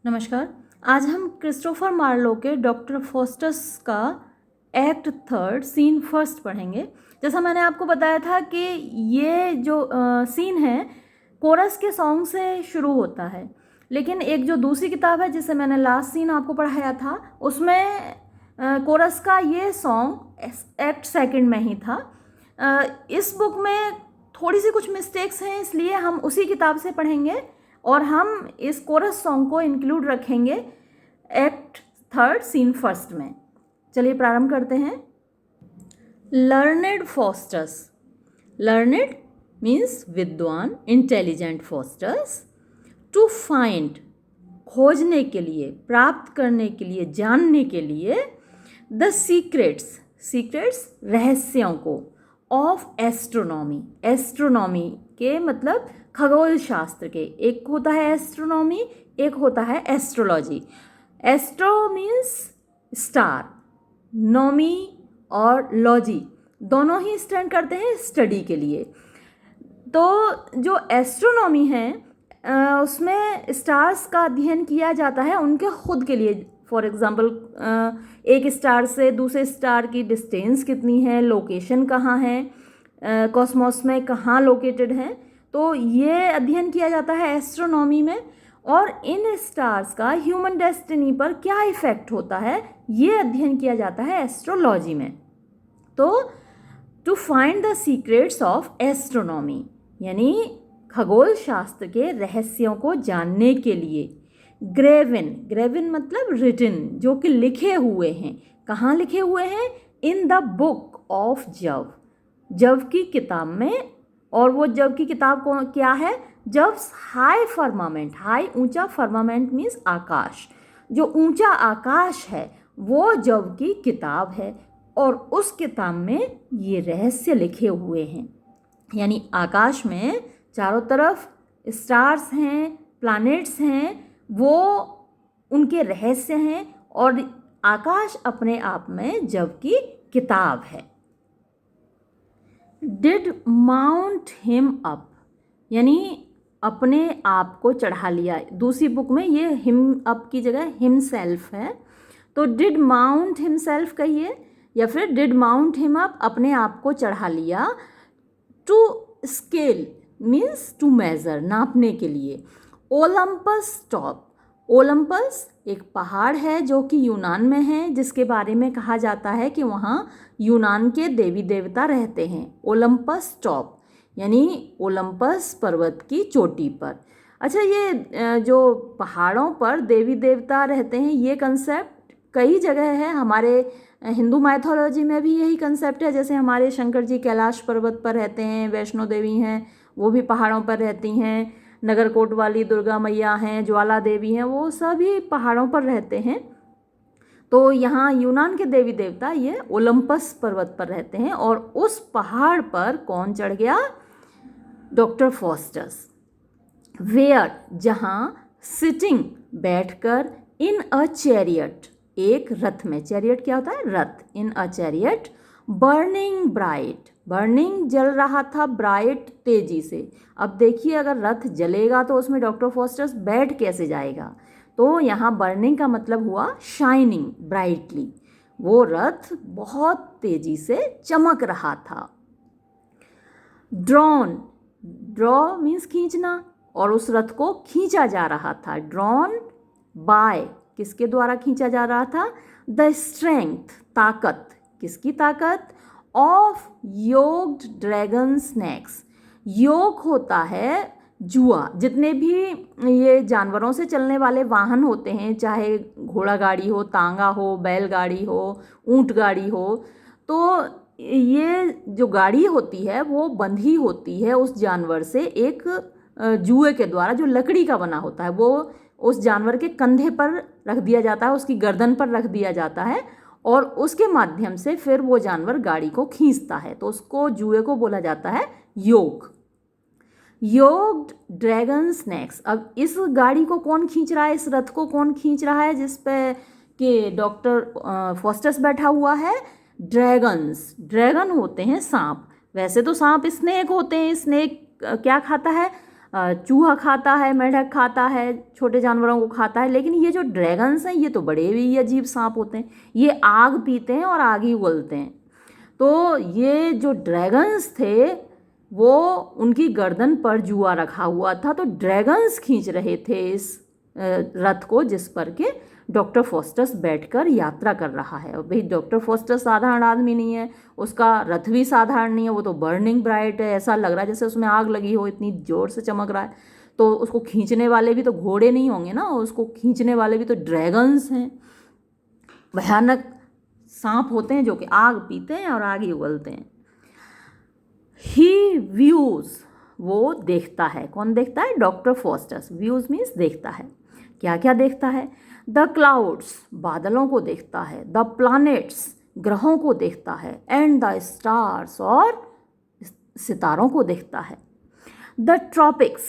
नमस्कार। आज हम क्रिस्टोफर मार्लो के डॉक्टर फॉस्टस का एक्ट थर्ड सीन फर्स्ट पढ़ेंगे। जैसा मैंने आपको बताया था कि ये जो सीन है कोरस के सॉन्ग से शुरू होता है, लेकिन एक जो दूसरी किताब है जिसे मैंने लास्ट सीन आपको पढ़ाया था उसमें कोरस का ये सॉन्ग एक्ट सेकंड में ही था। इस बुक में थोड़ी सी कुछ मिस्टेक्स हैं, इसलिए हम उसी किताब से पढ़ेंगे और हम इस कोरस सॉन्ग को इंक्लूड रखेंगे एक्ट थर्ड सीन फर्स्ट में। चलिए प्रारंभ करते हैं। Learned Faustus. लर्नेड मीन्स विद्वान, इंटेलिजेंट फॉस्टस। टू फाइंड खोजने के लिए, प्राप्त करने के लिए, जानने के लिए। द सीक्रेट्स, सीक्रेट्स रहस्यों को। ऑफ एस्ट्रोनॉमी, एस्ट्रोनॉमी के मतलब खगोल शास्त्र के। एक होता है एस्ट्रोनॉमी, एक होता है एस्ट्रोलॉजी। एस्ट्रो मीन्स स्टार, नॉमी और लॉजी दोनों ही स्टैंड करते हैं स्टडी के लिए। तो जो एस्ट्रोनॉमी है उसमें स्टार्स का अध्ययन किया जाता है उनके खुद के लिए। फॉर एग्जांपल एक स्टार से दूसरे स्टार की डिस्टेंस कितनी है, लोकेशन कहाँ है, कॉस्मोस में कहाँ लोकेटेड है, तो ये अध्ययन किया जाता है एस्ट्रोनॉमी में। और इन स्टार्स का ह्यूमन डेस्टिनी पर क्या इफेक्ट होता है ये अध्ययन किया जाता है एस्ट्रोलॉजी में। तो to find the secrets of astronomy यानी खगोल शास्त्र के रहस्यों को जानने के लिए। ग्रेविन, ग्रेविन मतलब रिटन, जो कि लिखे हुए हैं। कहाँ लिखे हुए हैं? इन द बुक ऑफ जव, जव की किताब में। और वो जव की किताब कौन क्या है? जव्स हाई फर्मामेंट, हाई ऊंचा, फर्मामेंट मीन्स आकाश, जो ऊंचा आकाश है वो जव की किताब है। और उस किताब में ये रहस्य लिखे हुए हैं, यानी आकाश में चारों तरफ स्टार्स हैं, प्लैनेट्स हैं, वो उनके रहस्य हैं और आकाश अपने आप में जव की किताब है। डिड माउंट हिम अप यानी अपने आप को चढ़ा लिया। दूसरी बुक में ये हिम अप की जगह हिमसेल्फ है, तो डिड माउंट हिमसेल्फ कहिए या फिर डिड माउंट हिम अप, अपने आप को चढ़ा लिया। To scale means to measure, नापने के लिए। ओलंपस टॉप, ओलंपस एक पहाड़ है जो कि यूनान में है, जिसके बारे में कहा जाता है कि वहाँ यूनान के देवी देवता रहते हैं। ओलंपस टॉप यानी ओलंपस पर्वत की चोटी पर। अच्छा, ये जो पहाड़ों पर देवी देवता रहते हैं ये कंसेप्ट कई जगह है। हमारे हिंदू माइथोलॉजी में भी यही कंसेप्ट है। जैसे हमारे शंकर जी कैलाश पर्वत पर रहते हैं, वैष्णो देवी हैं वो भी पहाड़ों पर रहती हैं, नगरकोट वाली दुर्गा मैया हैं, ज्वाला देवी हैं, वो सभी पहाड़ों पर रहते हैं। तो यहाँ यूनान के देवी देवता ये ओलंपस पर्वत पर रहते हैं। और उस पहाड़ पर कौन चढ़ गया? Doctor Faustus. वेयर जहाँ, सिटिंग बैठकर, इन अ चैरियट एक रथ में। चैरियट क्या होता है? रथ। In a chariot, burning bright, burning जल रहा था, ब्राइट तेजी से। अब देखिए अगर रथ जलेगा तो उसमें डॉक्टर फॉस्टस बैठ कैसे जाएगा? तो यहाँ बर्निंग का मतलब हुआ शाइनिंग ब्राइटली, वो रथ बहुत तेजी से चमक रहा था। ड्रॉन, ड्रॉ मीन्स खींचना, और उस रथ को खींचा जा रहा था। ड्रॉन बाय, किसके द्वारा खींचा जा रहा था? द स्ट्रेंथ, ताकत, किसकी ताकत? Of yoked dragon snakes. Yoke होता है जुआ। जितने भी ये जानवरों से चलने वाले वाहन होते हैं, चाहे घोड़ा गाड़ी हो, तांगा हो, बैलगाड़ी हो, ऊंट गाड़ी हो, तो ये जो गाड़ी होती है वो बंधी होती है उस जानवर से एक जुए के द्वारा, जो लकड़ी का बना होता है। वो उस जानवर के कंधे पर रख दिया जाता है, उसकी गर्दन पर रख दिया जाता है और उसके माध्यम से फिर वो जानवर गाड़ी को खींचता है, तो उसको जुए को बोला जाता है योक। योक्ड ड्रैगन स्नैक्स। अब इस गाड़ी को कौन खींच रहा है? इस रथ को कौन खींच रहा है जिस पे कि डॉक्टर फॉस्टस बैठा हुआ है? ड्रैगन्स, ड्रैगन होते हैं सांप। वैसे तो सांप स्नेक होते हैं। स्नेक क्या खाता है? चूहा खाता है, मेंढक खाता है, छोटे जानवरों को खाता है। लेकिन ये जो ड्रैगन्स हैं ये तो बड़े ही अजीब सांप होते हैं। ये आग पीते हैं और आग ही उगलते हैं। तो ये जो ड्रैगन्स थे वो उनकी गर्दन पर जुआ रखा हुआ था, तो ड्रैगन्स खींच रहे थे इस रथ को जिस पर के डॉक्टर फॉस्टस बैठकर यात्रा कर रहा है। और भाई डॉक्टर फॉस्टस साधारण आदमी नहीं है, उसका रथ भी साधारण नहीं है, वो तो बर्निंग ब्राइट है, ऐसा लग रहा है जैसे उसमें आग लगी हो, इतनी ज़ोर से चमक रहा है। तो उसको खींचने वाले भी तो घोड़े नहीं होंगे ना, उसको खींचने वाले भी तो ड्रैगन्स हैं, भयानक सांप होते हैं जो कि आग पीते हैं और आग ही उगलते हैं। ही व्यूज, वो देखता है। कौन देखता है? Doctor Faustus. व्यूज मीन्स देखता है। क्या क्या देखता है? द क्लाउड्स, बादलों को देखता है। द प्लैनेट्स, ग्रहों को देखता है। एंड द स्टार्स, और सितारों को देखता है। द ट्रॉपिक्स,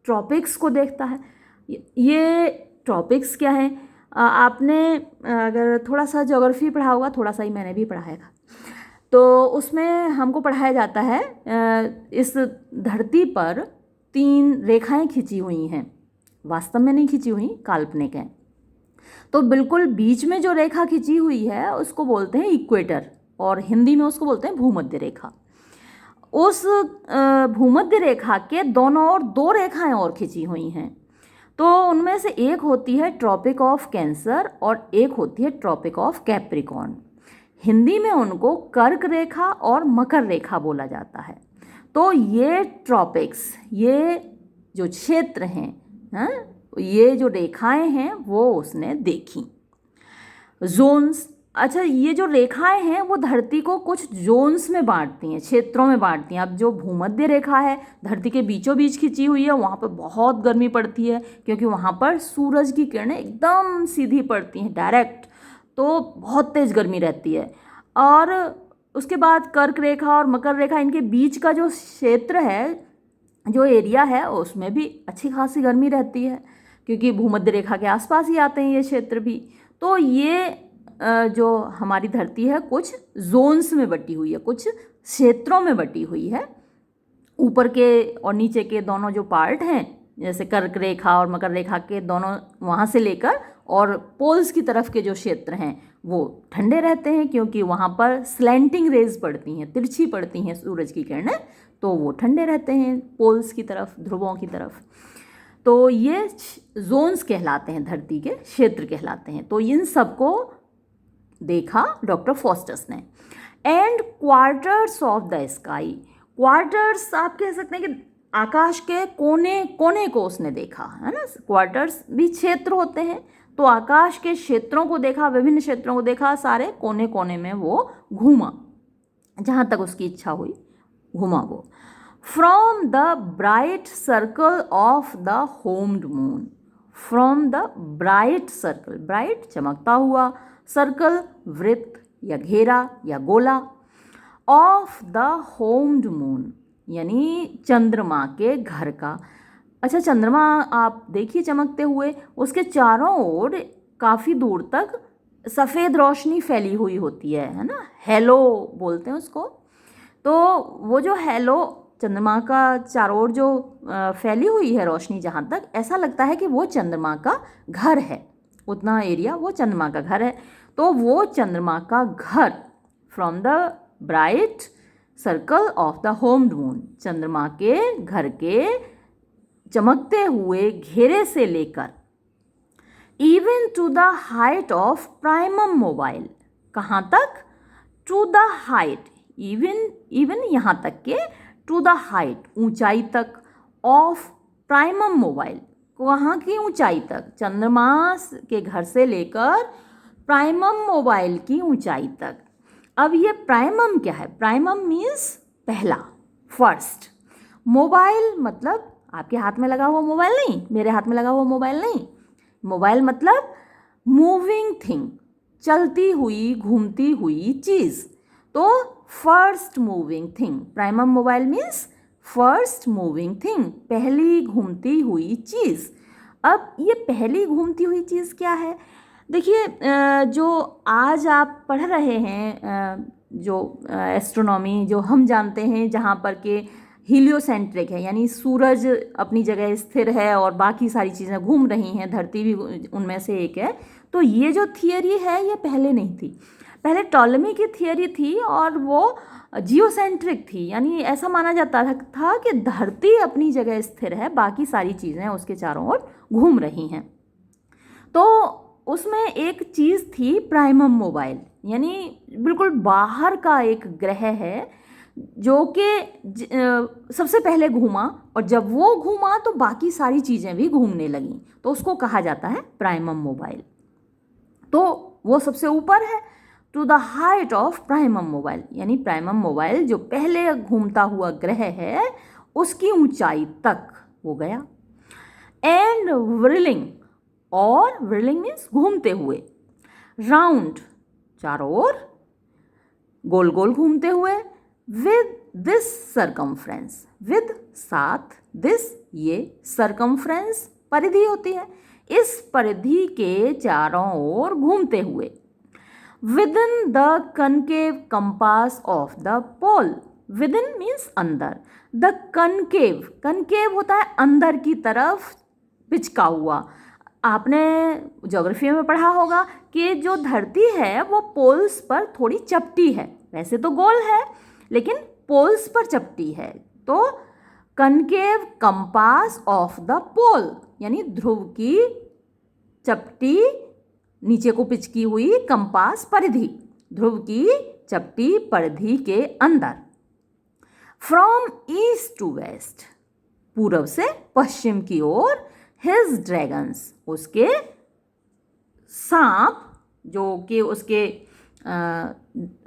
ट्रॉपिक्स को देखता है। ये ट्रॉपिक्स क्या है? आपने अगर थोड़ा सा ज्योग्राफी पढ़ा होगा, थोड़ा सा ही मैंने भी पढ़ाया था, तो उसमें हमको पढ़ाया जाता है इस धरती पर 3 रेखाएं खींची हुई हैं। वास्तव में नहीं खींची हुई, काल्पनिक हैं। तो बिल्कुल बीच में जो रेखा खींची हुई है उसको बोलते हैं इक्वेटर, और हिंदी में उसको बोलते हैं भूमध्य रेखा। उस भूमध्य रेखा के दोनों ओर 2 रेखाएं और खींची हुई हैं। तो उनमें से एक होती है ट्रॉपिक ऑफ कैंसर और एक होती है ट्रॉपिक ऑफ कैप्रिकॉर्न। हिंदी में उनको कर्क रेखा और मकर रेखा बोला जाता है। तो ये ट्रॉपिक्स, ये जो क्षेत्र हैं, ये जो रेखाएं हैं वो उसने देखी। जोन्स, अच्छा ये जो रेखाएं हैं वो धरती को कुछ जोन्स में बांटती हैं, क्षेत्रों में बांटती हैं। अब जो भूमध्य रेखा है धरती के बीचों बीच खींची हुई है, वहाँ पर बहुत गर्मी पड़ती है क्योंकि वहाँ पर सूरज की किरणें एकदम सीधी पड़ती हैं, डायरेक्ट, तो बहुत तेज़ गर्मी रहती है। और उसके बाद कर्क रेखा और मकर रेखा, इनके बीच का जो क्षेत्र है, जो एरिया है, उसमें भी अच्छी खासी गर्मी रहती है क्योंकि भूमध्य रेखा के आसपास ही आते हैं ये क्षेत्र भी। तो ये जो हमारी धरती है कुछ जोन्स में बटी हुई है, कुछ क्षेत्रों में बटी हुई है। ऊपर के और नीचे के दोनों जो पार्ट हैं, जैसे कर्क रेखा और मकर रेखा के दोनों, वहाँ से लेकर और पोल्स की तरफ के जो क्षेत्र हैं वो ठंडे रहते हैं क्योंकि वहाँ पर स्लैंटिंग रेज पड़ती हैं, तिरछी पड़ती हैं सूरज की किरणें, तो वो ठंडे रहते हैं पोल्स की तरफ, ध्रुवों की तरफ। तो ये जोन्स कहलाते हैं, धरती के क्षेत्र कहलाते हैं। तो इन सबको देखा डॉक्टर फॉस्टस ने। And quarters of the sky, quarters आप कह सकते हैं कि आकाश के कोने कोने को उसने देखा, है ना। क्वार्टर्स भी क्षेत्र होते हैं, तो आकाश के क्षेत्रों को देखा, विभिन्न क्षेत्रों को देखा, सारे कोने कोने में वो घूमा, जहाँ तक उसकी इच्छा हुई घूमा वो। From the bright circle of the horned moon, from the bright circle, bright चमकता हुआ, सर्कल वृत्त या घेरा या गोला, ऑफ द होम्ड मून यानी चंद्रमा के घर का। अच्छा, चंद्रमा आप देखिए चमकते हुए, उसके चारों ओर काफ़ी दूर तक सफ़ेद रोशनी फैली हुई होती है ना, हेलो बोलते हैं उसको। तो वो जो हेलो चंद्रमा का चारों ओर जो फैली हुई है रोशनी, जहाँ तक ऐसा लगता है कि वो चंद्रमा का घर है, उतना एरिया वो चंद्रमा का घर है। तो वो चंद्रमा का घर, from the bright circle of the horned moon, चंद्रमा के घर के चमकते हुए घेरे से लेकर even to the height of primum mobile, कहाँ तक? टू द हाइट, इवन यहाँ तक के टू द हाइट, ऊंचाई तक, ऑफ प्राइमम मोबाइल, वहाँ की ऊंचाई तक, चंद्रमा के घर से लेकर प्राइमम मोबाइल की ऊंचाई तक। अब ये प्राइमम क्या है? प्राइमम मीन्स पहला, फर्स्ट। मोबाइल मतलब आपके हाथ में लगा हुआ मोबाइल नहीं, मेरे हाथ में लगा हुआ मोबाइल नहीं। मोबाइल मतलब मूविंग थिंग, चलती हुई घूमती हुई चीज़। तो first moving thing, primum mobile means first moving thing, पहली घूमती हुई चीज़। अब ये पहली घूमती हुई चीज़ क्या है? देखिए, जो आज आप पढ़ रहे हैं, जो एस्ट्रोनॉमी जो हम जानते हैं, जहाँ पर के हीलियोसेंट्रिक है, यानी सूरज अपनी जगह स्थिर है और बाकी सारी चीज़ें घूम रही हैं, धरती भी उनमें से एक है। तो ये जो थियरी है ये पहले नहीं थी, पहले टॉलेमी की थियरी थी और वो जियोसेंट्रिक थी, यानी ऐसा माना जाता था कि धरती अपनी जगह स्थिर है, बाकी सारी चीज़ें उसके चारों ओर घूम रही हैं। तो उसमें एक चीज़ थी प्राइमम मोबाइल, यानी बिल्कुल बाहर का एक ग्रह है जो कि सबसे पहले घूमा, और जब वो घूमा तो बाकी सारी चीज़ें भी घूमने लगीं, तो उसको कहा जाता है प्राइमम मोबाइल। तो वो सबसे ऊपर है, to the height of primum mobile, यानी प्राइमम मोबाइल जो पहले घूमता हुआ ग्रह है उसकी ऊंचाई तक वो गया। एंड व्रिलिंग, और व्रिलिंग मीन्स घूमते हुए, राउंड चारों ओर गोल गोल घूमते हुए, विद दिस सरकमफ्रेंस, विद साथ, दिस ये, सरकमफ्रेंस परिधि होती है, इस परिधि के चारों ओर घूमते हुए, within the concave compass of the pole, within means अंदर, द कनकेव, कनकेव होता है अंदर की तरफ पिचका हुआ। आपने ज्योग्राफी में पढ़ा होगा कि जो धरती है वो पोल्स पर थोड़ी चपटी है, वैसे तो गोल है लेकिन पोल्स पर चपटी है, तो कनकेव कंपास ऑफ द पोल, यानी ध्रुव की चपटी नीचे को पिचकी हुई कंपास परिधि, ध्रुव की चपटी परिधि के अंदर। फ्रॉम ईस्ट टू वेस्ट, पूर्व से पश्चिम की ओर, हिज ड्रैगन्स, उसके सांप जो कि उसके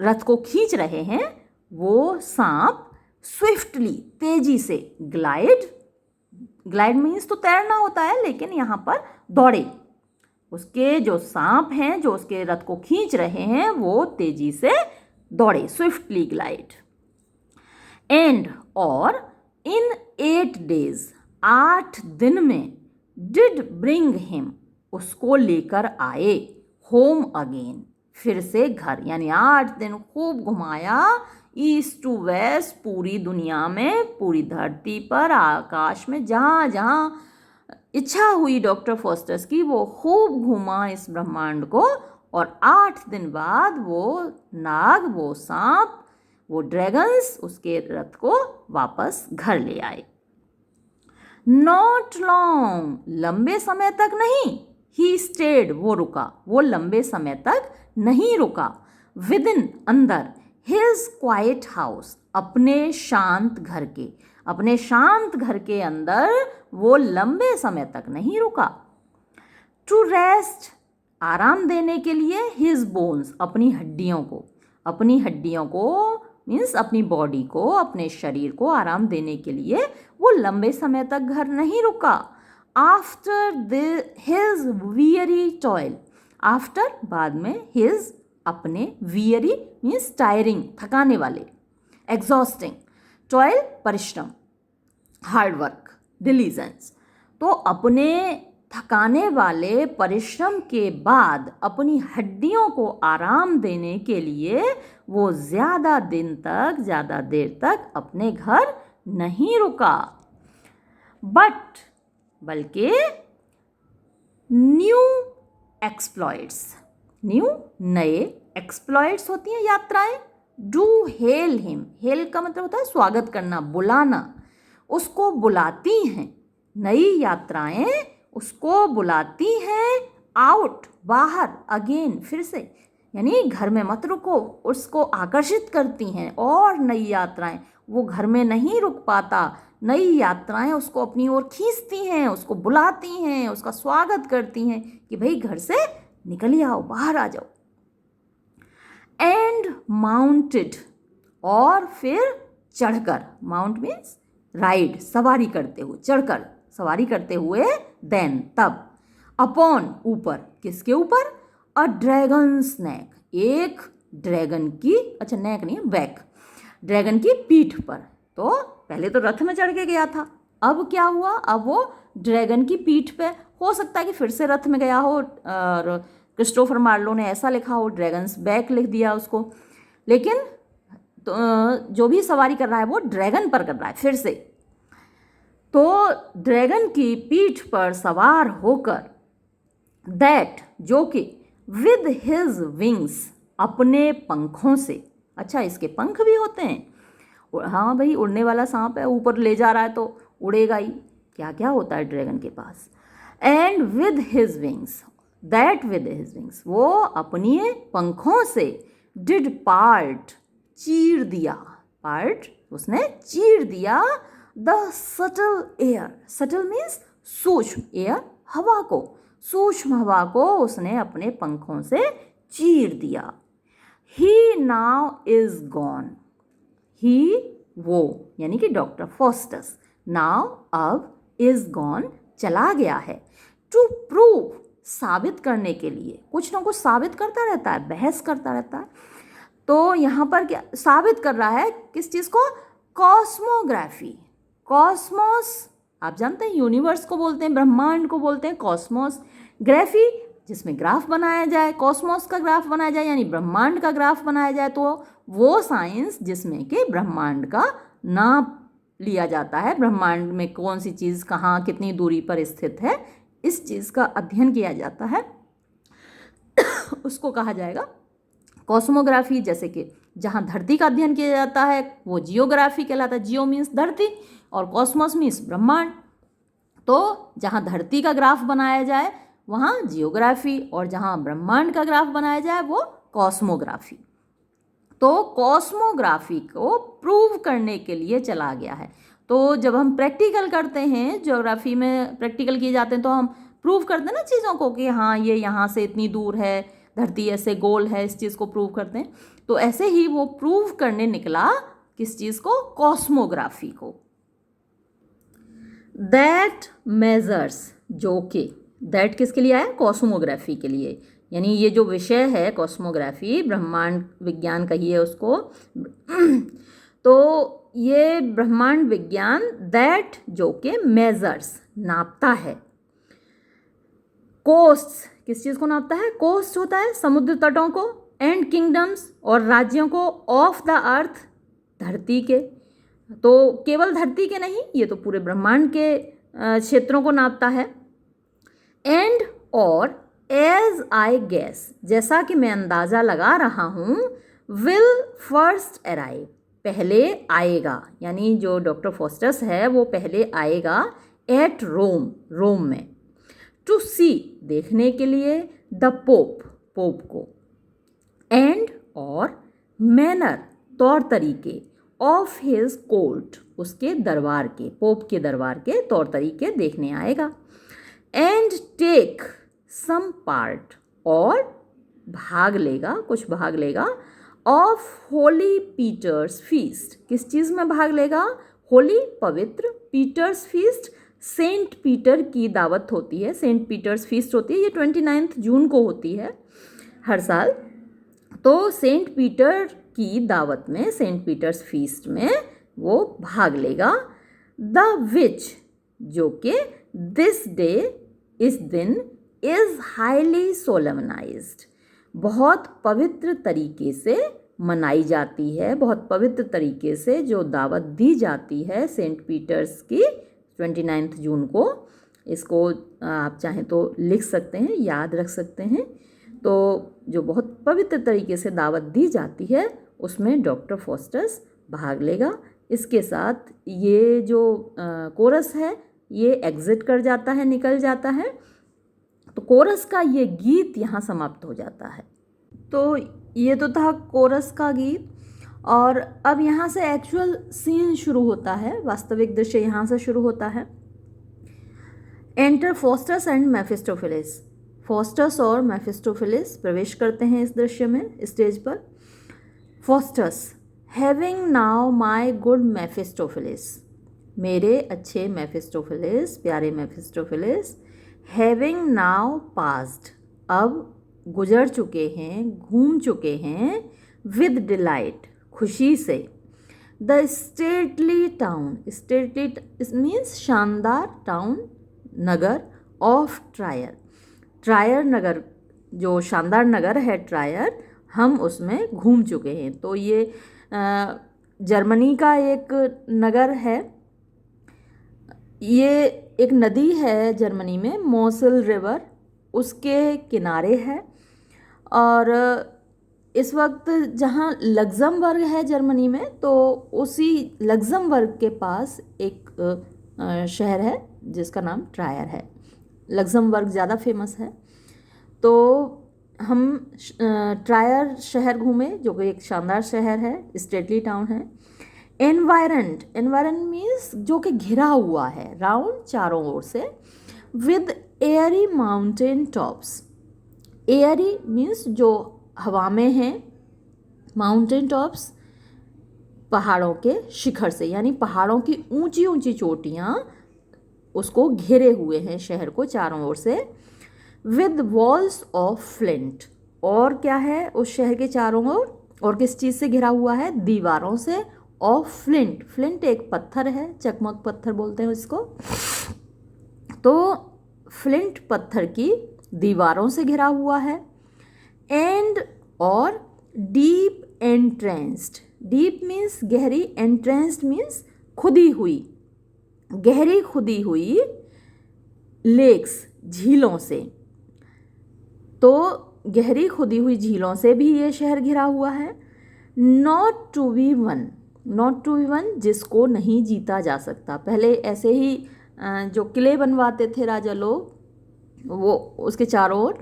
रथ को खींच रहे हैं, वो सांप स्विफ्टली, तेजी से, ग्लाइड, ग्लाइड मीन्स तो तैरना होता है लेकिन यहाँ पर दौड़े, उसके जो सांप हैं जो उसके रथ को खींच रहे हैं वो तेजी से दौड़े, स्विफ्टली ग्लाइड। एंड, और, इन 8 days, 8 दिन में, डिड ब्रिंग हिम, उसको लेकर आए, होम अगेन, फिर से घर, यानी 8 दिन खूब घुमाया ईस्ट टू वेस्ट, पूरी दुनिया में, पूरी धरती पर, आकाश में, जहाँ जहाँ इच्छा हुई डॉक्टर फॉस्टर्स की वो खूब घूमा इस ब्रह्मांड को, और 8 दिन बाद वो नाग, वो सांप, वो ड्रैगन्स उसके रथ को वापस घर ले आए। नॉट लॉन्ग, लंबे समय तक नहीं, ही स्टेड, वो रुका, वो लंबे समय तक नहीं रुका, विद इन, अंदर, हिज क्वाइट हाउस, अपने शांत घर के, अपने शांत घर के अंदर वो लंबे समय तक नहीं रुका। टू रेस्ट, आराम देने के लिए, हिज बोन्स, अपनी हड्डियों को, अपनी हड्डियों को मीन्स अपनी बॉडी को, अपने शरीर को आराम देने के लिए वो लंबे समय तक घर नहीं रुका। After his weary toil, after बाद में, हिज अपने, वियरी मीन्स टायरिंग, थकाने वाले, एग्जॉस्टिंग, टॉयल परिश्रम, हार्डवर्क, डिलीजेंस, तो अपने थकाने वाले परिश्रम के बाद अपनी हड्डियों को आराम देने के लिए वो ज़्यादा दिन तक, ज़्यादा देर तक अपने घर नहीं रुका, बल्कि न्यू एक्सप्लॉइट्स, न्यू नए, एक्सप्लॉइट्स होती हैं यात्राएं, डू हेल हिम, हेल का मतलब होता है स्वागत करना, बुलाना, उसको बुलाती हैं, नई यात्राएं उसको बुलाती हैं, आउट, बाहर, अगेन, फिर से, यानी घर में मत रुको, उसको आकर्षित करती हैं, और नई यात्राएं, वो घर में नहीं रुक पाता, नई यात्राएं उसको अपनी ओर खींचती हैं, उसको बुलाती हैं, उसका स्वागत करती हैं कि भाई घर से निकल आओ, बाहर आ जाओ। एंड माउंटेड, और फिर चढ़कर, माउंट मीन्स राइड, सवारी करते हुए, चढ़कर सवारी करते हुए, देन तब, अपॉन, ऊपर, किसके ऊपर, अ ड्रैगन्स नेक, एक ड्रैगन की, अच्छा नेक नहीं, बैक, ड्रैगन की पीठ पर। तो पहले तो रथ में चढ़ के गया था, अब क्या हुआ, अब वो ड्रैगन की पीठ पे, हो सकता है कि फिर से रथ में गया हो, और क्रिस्टोफर मार्लो ने ऐसा लिखा हो, ड्रैगन्स बैक लिख दिया उसको, लेकिन तो जो भी सवारी कर रहा है वो ड्रैगन पर कर रहा है फिर से। तो ड्रैगन की पीठ पर सवार होकर, दैट जो कि, विद हिज विंग्स अपने पंखों से, अच्छा इसके पंख भी होते हैं, हाँ भाई उड़ने वाला सांप है, ऊपर ले जा रहा है तो उड़ेगा ही, क्या क्या होता है ड्रैगन के पास। And with his wings, that with his wings, वो अपने पंखों से, डिड पार्ट, चीर दिया, पार्ट उसने चीर दिया, the subtle air, subtle means सूक्ष्म, एयर हवा को, सूक्ष्म हवा को उसने अपने पंखों से चीर दिया। ही नाउ इज गॉन, ही वो यानी कि डॉक्टर फॉस्टस, नाउ अब, इज गॉन चला गया है, टू प्रूव साबित करने के लिए, कुछ ना कुछ साबित करता रहता है, बहस करता रहता है। तो यहाँ पर क्या साबित कर रहा है, किस चीज़ को, कॉस्मोग्राफी। कॉस्मोस आप जानते हैं यूनिवर्स को बोलते हैं, ब्रह्मांड को बोलते हैं कॉस्मोस, ग्राफी जिसमें ग्राफ बनाया जाए, कॉस्मोस का ग्राफ बनाया जाए यानी ब्रह्मांड का ग्राफ बनाया जाए, तो वो साइंस जिसमें कि ब्रह्मांड का नाप लिया जाता है, ब्रह्मांड में कौन सी चीज़ कहाँ कितनी दूरी पर स्थित है, इस चीज़ का अध्ययन किया जाता है उसको कहा जाएगा कॉस्मोग्राफी। जैसे कि जहाँ धरती का अध्ययन किया जाता है वो जियोग्राफी कहलाता है, जियो मीन्स धरती और कॉस्मोस मीन्स ब्रह्मांड। तो जहाँ धरती का ग्राफ बनाया जाए वहाँ जियोग्राफी, और जहाँ ब्रह्मांड का ग्राफ बनाया जाए वो कॉस्मोग्राफी। तो कॉस्मोग्राफी को प्रूव करने के लिए चला गया है। तो जब हम प्रैक्टिकल करते हैं, ज्योग्राफी में प्रैक्टिकल किए जाते हैं, तो हम प्रूव करते हैं ना चीज़ों को कि हाँ ये यहाँ से इतनी दूर है, धरती ऐसे गोल है, इस चीज़ को प्रूव करते हैं। तो ऐसे ही वो प्रूव करने निकला किस चीज़ को, कॉस्मोग्राफी को। दैट मेजर्स, जो कि, दैट किसके लिए आया, कॉस्मोग्राफी के लिए, यानी ये जो विषय है कॉस्मोग्राफी, ब्रह्मांड विज्ञान कहिए उसको तो ये ब्रह्मांड विज्ञान, दैट जो कि मेजर्स नापता है, कोस्ट्स किस चीज़ को नापता है, कोस्ट होता है समुद्र तटों को, एंड किंगडम्स और राज्यों को, ऑफ द अर्थ धरती के, तो केवल धरती के नहीं, ये तो पूरे ब्रह्मांड के क्षेत्रों को नापता है। एंड और एज आई गेस, जैसा कि मैं अंदाज़ा लगा रहा हूँ, विल फर्स्ट अराइव, पहले आएगा, यानी जो डॉक्टर फॉस्टस है वो पहले आएगा, एट रोम, रोम में, टू सी देखने के लिए, द पोप, पोप को, एंड और मैनर तौर तरीके, ऑफ हिज कोर्ट उसके दरबार के, पोप के दरबार के तौर तरीके देखने आएगा। एंड टेक सम पार्ट और भाग लेगा, कुछ भाग लेगा, ऑफ होली पीटर्स फीस्ट, किस चीज़ में भाग लेगा, होली पवित्र, पीटर्स फीस्ट सेंट पीटर की दावत होती है, सेंट पीटर्स फीस्ट होती है, ये 29 जून को होती है हर साल। तो सेंट पीटर की दावत में, सेंट पीटर्स फीस्ट में वो भाग लेगा। द विच जो कि दिस डे, इस दिन, इज़ हाईली सोलमनाइज्ड, बहुत पवित्र तरीके से मनाई जाती है, बहुत पवित्र तरीके से जो दावत दी जाती है सेंट पीटर्स की 29 जून को। इसको आप चाहें तो लिख सकते हैं, याद रख सकते हैं। तो जो बहुत पवित्र तरीके से दावत दी जाती है उसमें डॉक्टर फॉस्टस भाग लेगा। इसके साथ ये जो कोरस है ये एग्जिट कर जाता है, निकल जाता है। तो कोरस का ये गीत यहाँ समाप्त हो जाता है। तो ये तो था कोरस का गीत, और अब यहाँ से एक्चुअल सीन शुरू होता है, वास्तविक दृश्य यहाँ से शुरू होता है। एंटर फॉस्टस एंड मेफिस्टोफिलिस, फॉस्टस और मेफिस्टोफिलिस प्रवेश करते हैं इस दृश्य में, स्टेज पर। Faustus, having now my good Mephistophilis, मेरे अच्छे मेफिस्टोफिलिस, प्यारे मेफिस्टोफिलिस, हैविंग नाउ पास्ड, अब गुजर चुके हैं, घूम चुके हैं, विद डिलाइट, खुशी से, the stately town, stately means शानदार, टाउन नगर, ऑफ ट्रायर, ट्रायर नगर जो शानदार नगर है ट्रायर, हम उसमें घूम चुके हैं। तो ये जर्मनी का एक नगर है, ये एक नदी है जर्मनी में, मोसल रिवर, उसके किनारे है। और इस वक्त जहाँ लग्जमबर्ग है जर्मनी में, तो उसी लग्जमबर्ग के पास एक शहर है जिसका नाम ट्रायर है। लग्जमबर्ग ज़्यादा फेमस है। तो हम ट्रायर शहर घूमे, जो कि एक शानदार शहर है, स्टेटली टाउन है। एनवायरन मीन्स जो कि घिरा हुआ है राउंड, चारों ओर से, with Airy mountain tops. Airy means जो हवा में हैं, माउंटेन टॉप्स पहाड़ों के शिखर से, यानी पहाड़ों की ऊंची ऊंची चोटियाँ उसको घेरे हुए हैं शहर को चारों ओर से। विद वॉल्स ऑफ फ्लिंट, और क्या है उस शहर के चारों ओर, और किस चीज़ से घिरा हुआ है? दीवारों से। ऑफ फ्लिंट, फ्लिंट एक पत्थर है, चकमक पत्थर बोलते हैं इसको। तो फ्लिंट पत्थर की दीवारों से घिरा हुआ है। एंड और डीप एंट्रेंस्ड, डीप मीन्स गहरी, एंट्रेंस्ड मीन्स खुदी हुई, गहरी खुदी हुई लेक्स, झीलों से। तो गहरी खुदी हुई झीलों से भी ये शहर घिरा हुआ है। Not to be won, not to be won, जिसको नहीं जीता जा सकता। पहले ऐसे ही जो किले बनवाते थे राजा लोग, वो उसके चारों ओर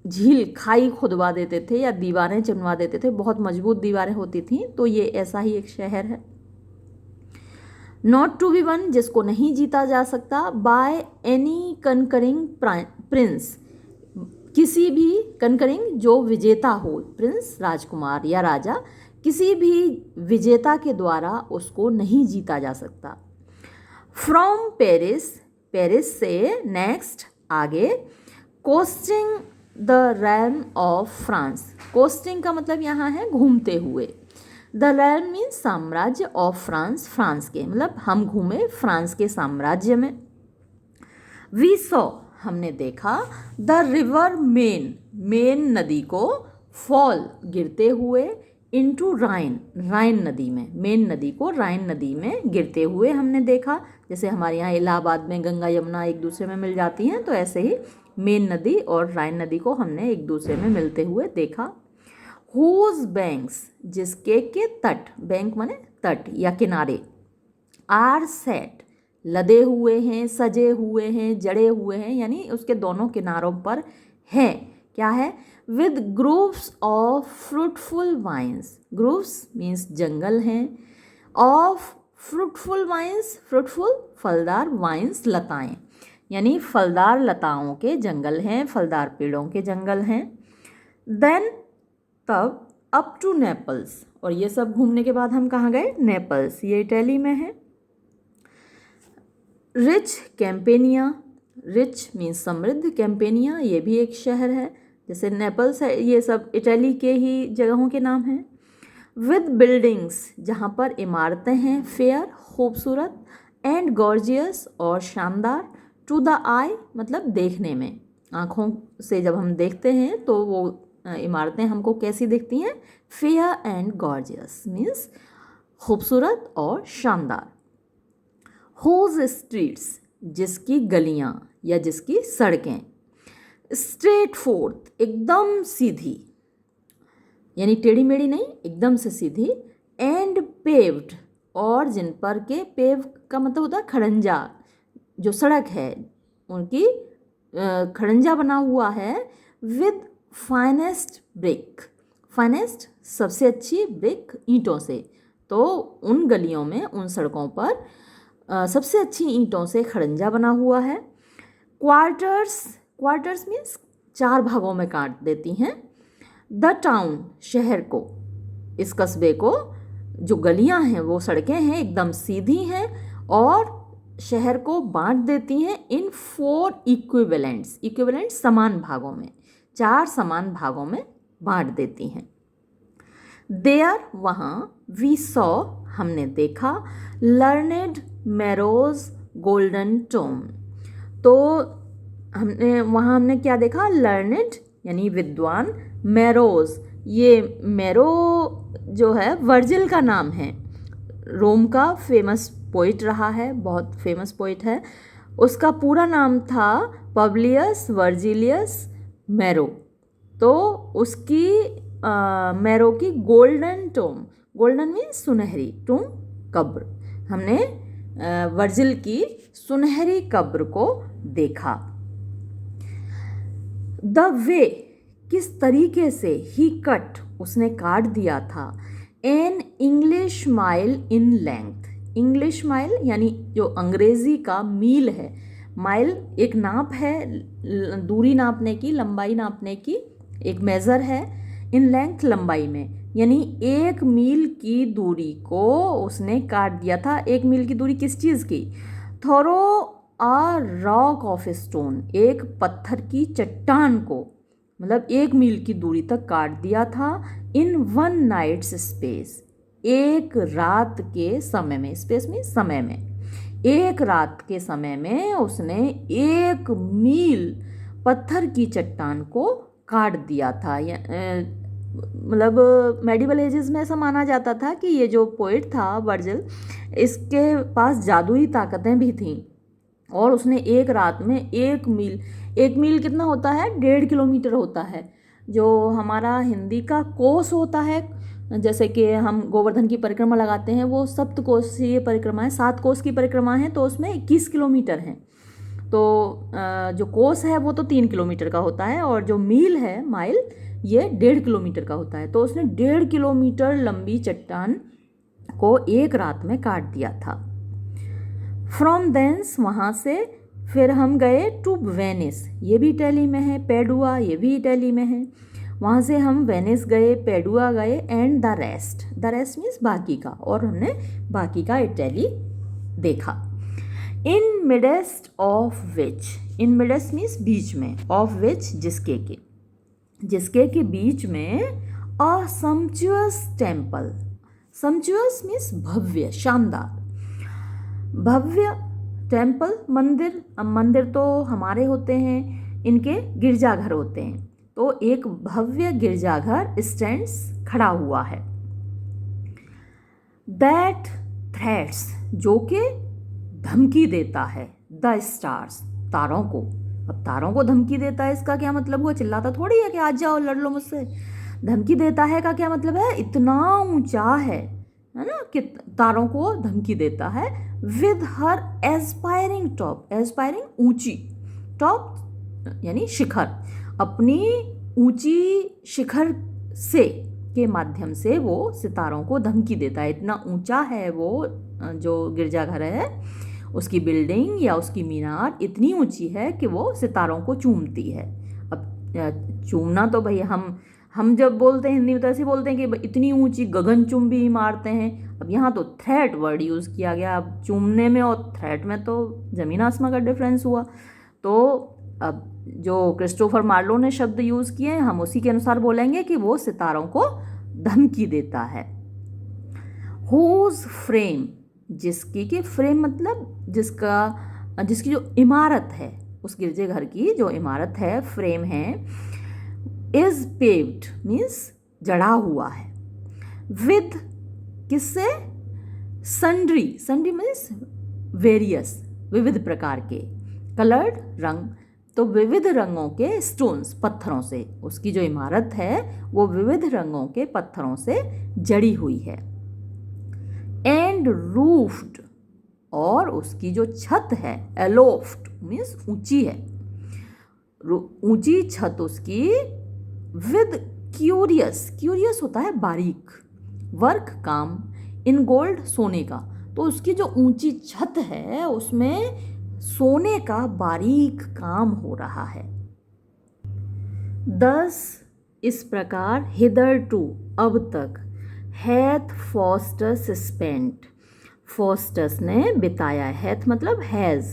झील, खाई खुदवा देते थे या दीवारें चुनवा देते थे, बहुत मजबूत दीवारें होती थीं। तो ये ऐसा ही एक शहर है। नॉट टू बी वन, जिसको नहीं जीता जा सकता। बाय एनी कनकरिंग प्रिंस, किसी भी कनकरिंग जो विजेता हो, प्रिंस राजकुमार या राजा, किसी भी विजेता के द्वारा उसको नहीं जीता जा सकता। फ्रॉम पेरिस, पेरिस से नेक्स्ट आगे, costing the realm of France. Costing का मतलब यहाँ है घूमते हुए। द रेल्म मीन्स साम्राज्य, ऑफ फ्रांस, फ्रांस के, मतलब हम घूमे फ्रांस के साम्राज्य में। वी सॉ, हमने देखा, द रिवर मेन, मेन नदी को, फॉल गिरते हुए, इनटू राइन, राइन नदी में, मेन नदी को राइन नदी में गिरते हुए हमने देखा। जैसे हमारे यहाँ इलाहाबाद में गंगा यमुना एक दूसरे में मिल जाती हैं, तो ऐसे ही मेन नदी और राइन नदी को हमने एक दूसरे में मिलते हुए देखा। हुज बैंक्स, जिसके के तट, बैंक माने तट या किनारे, आर सेट, लदे हुए हैं, सजे हुए हैं, जड़े हुए हैं, यानी उसके दोनों किनारों पर हैं, क्या है? With groups of fruitful vines, groups means जंगल हैं, ऑफ फ्रूटफुल वाइन्स, फ्रूटफुल फलदार, वाइन्स लताएं, यानी फलदार लताओं के जंगल हैं, फलदार पेड़ों के जंगल हैं। देन तब अप टू नेपल्स, और ये सब घूमने के बाद हम कहाँ गए? नेपल्स, ये इटली में है। रिच कैंपेनिया, रिच मीन्स समृद्ध, कैंपेनिया ये भी एक शहर है, जैसे नेपल्स है, ये सब इटली के ही जगहों के नाम हैं। विद बिल्डिंग्स, जहाँ पर इमारतें हैं, फेयर, खूबसूरत, एंड गॉर्जियस और शानदार, टू द आई मतलब देखने में, आँखों से जब हम देखते हैं तो वो इमारतें हमको कैसी दिखती हैं? फेयर एंड गॉर्जियस मीन्स खूबसूरत और शानदार। होज स्ट्रीट्स, जिसकी गलियाँ या जिसकी सड़कें, स्ट्रेट फोर्थ एकदम सीधी, यानी टेढ़ी मेढ़ी नहीं, एकदम से सीधी, एंड पेव्ड, और जिन पर के, पेव का मतलब होता है खड़ंजा, जो सड़क है उनकी खड़ंजा बना हुआ है। विद फाइनेस्ट ब्रिक, फाइनेस्ट सबसे अच्छी, ब्रिक ईंटों से, तो उन गलियों में, उन सड़कों पर सबसे अच्छी ईंटों से खड़ंजा बना हुआ है। क्वार्टर्स, क्वार्टर्स मीन्स चार भागों में काट देती हैं। द टाउन, शहर को, इस कस्बे को, जो गलियां हैं वो सड़कें हैं एकदम सीधी हैं, और शहर को बांट देती हैं इन 4 इक्विवेलेंट्स, इक्विवेलेंट समान भागों में, 4 समान भागों में बांट देती हैं। देयर, वहाँ, वी सॉ, हमने देखा, लर्नेड मैरोज गोल्डन टोम, तो हमने क्या देखा? लर्नेड यानी विद्वान मेरोज। ये मेरो जो है वर्जिल का नाम है, रोम का फेमस पोइट रहा है, बहुत फेमस पोइट है। उसका पूरा नाम था पब्लियस वर्जिलियस मेरो। तो उसकी मेरो की गोल्डन टूम, गोल्डन मीन्स सुनहरी, टूम कब्र, हमने वर्जिल की सुनहरी कब्र को देखा। द वे, किस तरीके से, ही कट, उसने काट दिया था, an English mile in length, English mile यानी जो अंग्रेजी का मील है, माइल एक नाप है दूरी नापने की, लंबाई नापने की एक मेज़र है, इन लेंथ लंबाई में, यानी 1 मील की दूरी को उसने काट दिया था। 1 मील की दूरी किस चीज़ की? थोरो आ रॉक ऑफ स्टोन, एक पत्थर की चट्टान को, मतलब 1 मील की दूरी तक काट दिया था। इन 1 नाइट्स स्पेस, एक रात के समय में, स्पेस में समय में, एक रात के समय में उसने 1 मील पत्थर की चट्टान को काट दिया था। मतलब मेडिवल एजेस में ऐसा माना जाता था कि ये जो पोइट था वर्जिल, इसके पास जादुई ताकतें भी थीं और उसने एक रात में 1 मील, 1 मील कितना होता है? 1.5 किलोमीटर होता है। जो हमारा हिंदी का कोस होता है, जैसे कि हम गोवर्धन की परिक्रमा लगाते हैं, वो सप्तकोशीय परिक्रमा है, 7 कोस की परिक्रमा है, तो उसमें 21 किलोमीटर है। तो जो कोस है वो तो 3 किलोमीटर का होता है और जो मील है, माइल, ये 1.5 किलोमीटर का होता है। तो उसने 1.5 किलोमीटर लंबी चट्टान को एक रात में काट दिया था। फ्रॉम देंस, वहाँ से फिर हम गए टू वेनिस, ये भी इटली में है, पेडुआ, ये भी इटली में है। वहाँ से हम वेनिस गए, पेडुआ गए, एंड द रेस्ट मीन्स बाकी का, और हमने बाकी का इटली देखा। In midst of which, in midst means बीच में, ऑफ विच जिसके के बीच में, अ सम्चुअस टेम्पल, सम्चुअस मीन्स भव्य, शानदार, भव्य टेम्पल, मंदिर। अब मंदिर तो हमारे होते हैं, इनके गिरजाघर होते हैं। तो एक भव्य गिरजाघर स्टैंड्स, खड़ा हुआ है। दैट थ्रेट्स, जो कि धमकी देता है, द स्टार्स, तारों को। अब तारों को धमकी देता है, इसका क्या मतलब हुआ? चिल्लाता थोड़ी है कि आ जाओ लड़ लो मुझसे। धमकी देता है का क्या मतलब है? इतना ऊंचा है ना, कि तारों को धमकी देता है। With her aspiring top, aspiring ऊंची, टॉप यानी शिखर, अपनी ऊंची शिखर से के माध्यम से वो सितारों को धमकी देता है। इतना ऊंचा है वो जो गिरजाघर है, उसकी बिल्डिंग या उसकी मीनार इतनी ऊंची है कि वो सितारों को चूमती है। अब चूमना तो भाई हम जब बोलते हैं हिंदी में तो ऐसे बोलते हैं कि इतनी ऊंची गगनचुंबी मारते हैं। अब यहाँ तो थ्रेट वर्ड यूज़ किया गया। अब चूमने में और थ्रेट में तो ज़मीन आसमां का डिफरेंस हुआ। तो अब जो क्रिस्टोफर मार्लो ने शब्द यूज़ किए हैं, हम उसी के अनुसार बोलेंगे कि वो सितारों को धमकी देता है। हुज फ्रेम, जिसकी के फ्रेम मतलब जिसकी जो इमारत है, उस गिरजाघर की जो इमारत है, फ्रेम है, इज पेव्ड मीन्स जड़ा हुआ है। विद किससे? सन्ड्री, सन्ड्री मीन्स वेरियस, विविध प्रकार के, कलर्ड रंग, तो विविध रंगों के स्टोन्स, पत्थरों से उसकी जो इमारत है वो विविध रंगों के पत्थरों से जड़ी हुई है। एंड रूफ्ड, और उसकी जो छत है, एलोफ्ट मीन्स ऊंची है, ऊंची छत उसकी। विद क्यूरियस, क्यूरियस होता है बारीक, वर्क काम, इन गोल्ड सोने का, तो उसकी जो ऊंची छत है उसमें सोने का बारीक काम हो रहा है। दस, इस प्रकार, हिदर टू, अब तक, हैथ फॉस्टस स्पेंट, फॉस्टस ने बिताया, हैथ मतलब हैज़,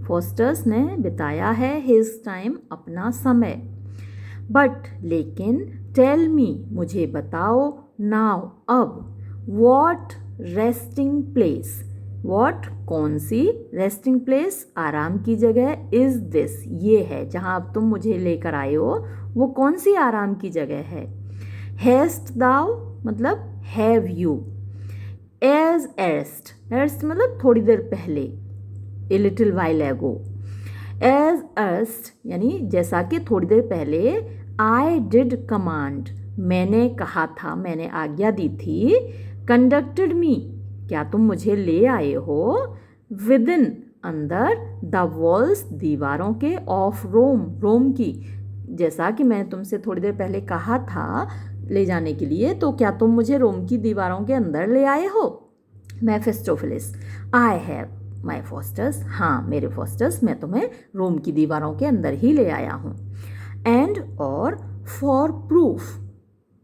फॉस्टस ने बिताया है, हिज टाइम अपना समय। बट लेकिन, टेल मी मुझे बताओ, नाउ अब, वॉट रेस्टिंग प्लेस, वॉट कौन सी रेस्टिंग प्लेस आराम की जगह इज़ दिस ये है जहाँ अब तुम मुझे लेकर आए हो वो कौन सी आराम की जगह है। हैस्ट दाउ मतलब हैव यू। एज एस्ट एस्ट मतलब थोड़ी देर पहले, ए लिटिल वाइल एगो। एज एस्ट यानी जैसा कि थोड़ी देर पहले। आई डिड कमांड मैंने कहा था, मैंने आज्ञा दी थी। कंडक्टेड मी क्या तुम मुझे ले आए हो। विद इन अंदर, द वॉल्स दीवारों के, ऑफ रोम रोम की, जैसा कि मैंने तुमसे थोड़ी देर पहले कहा था ले जाने के लिए, तो क्या तुम मुझे रोम की दीवारों के अंदर ले आए हो। मेफिस्टोफेलिस आई हैव माई फॉस्टर्स हाँ मेरे फॉस्टर्स मैं तुम्हें रोम की दीवारों के अंदर ही ले आया हूँ। एंड और फॉर प्रूफ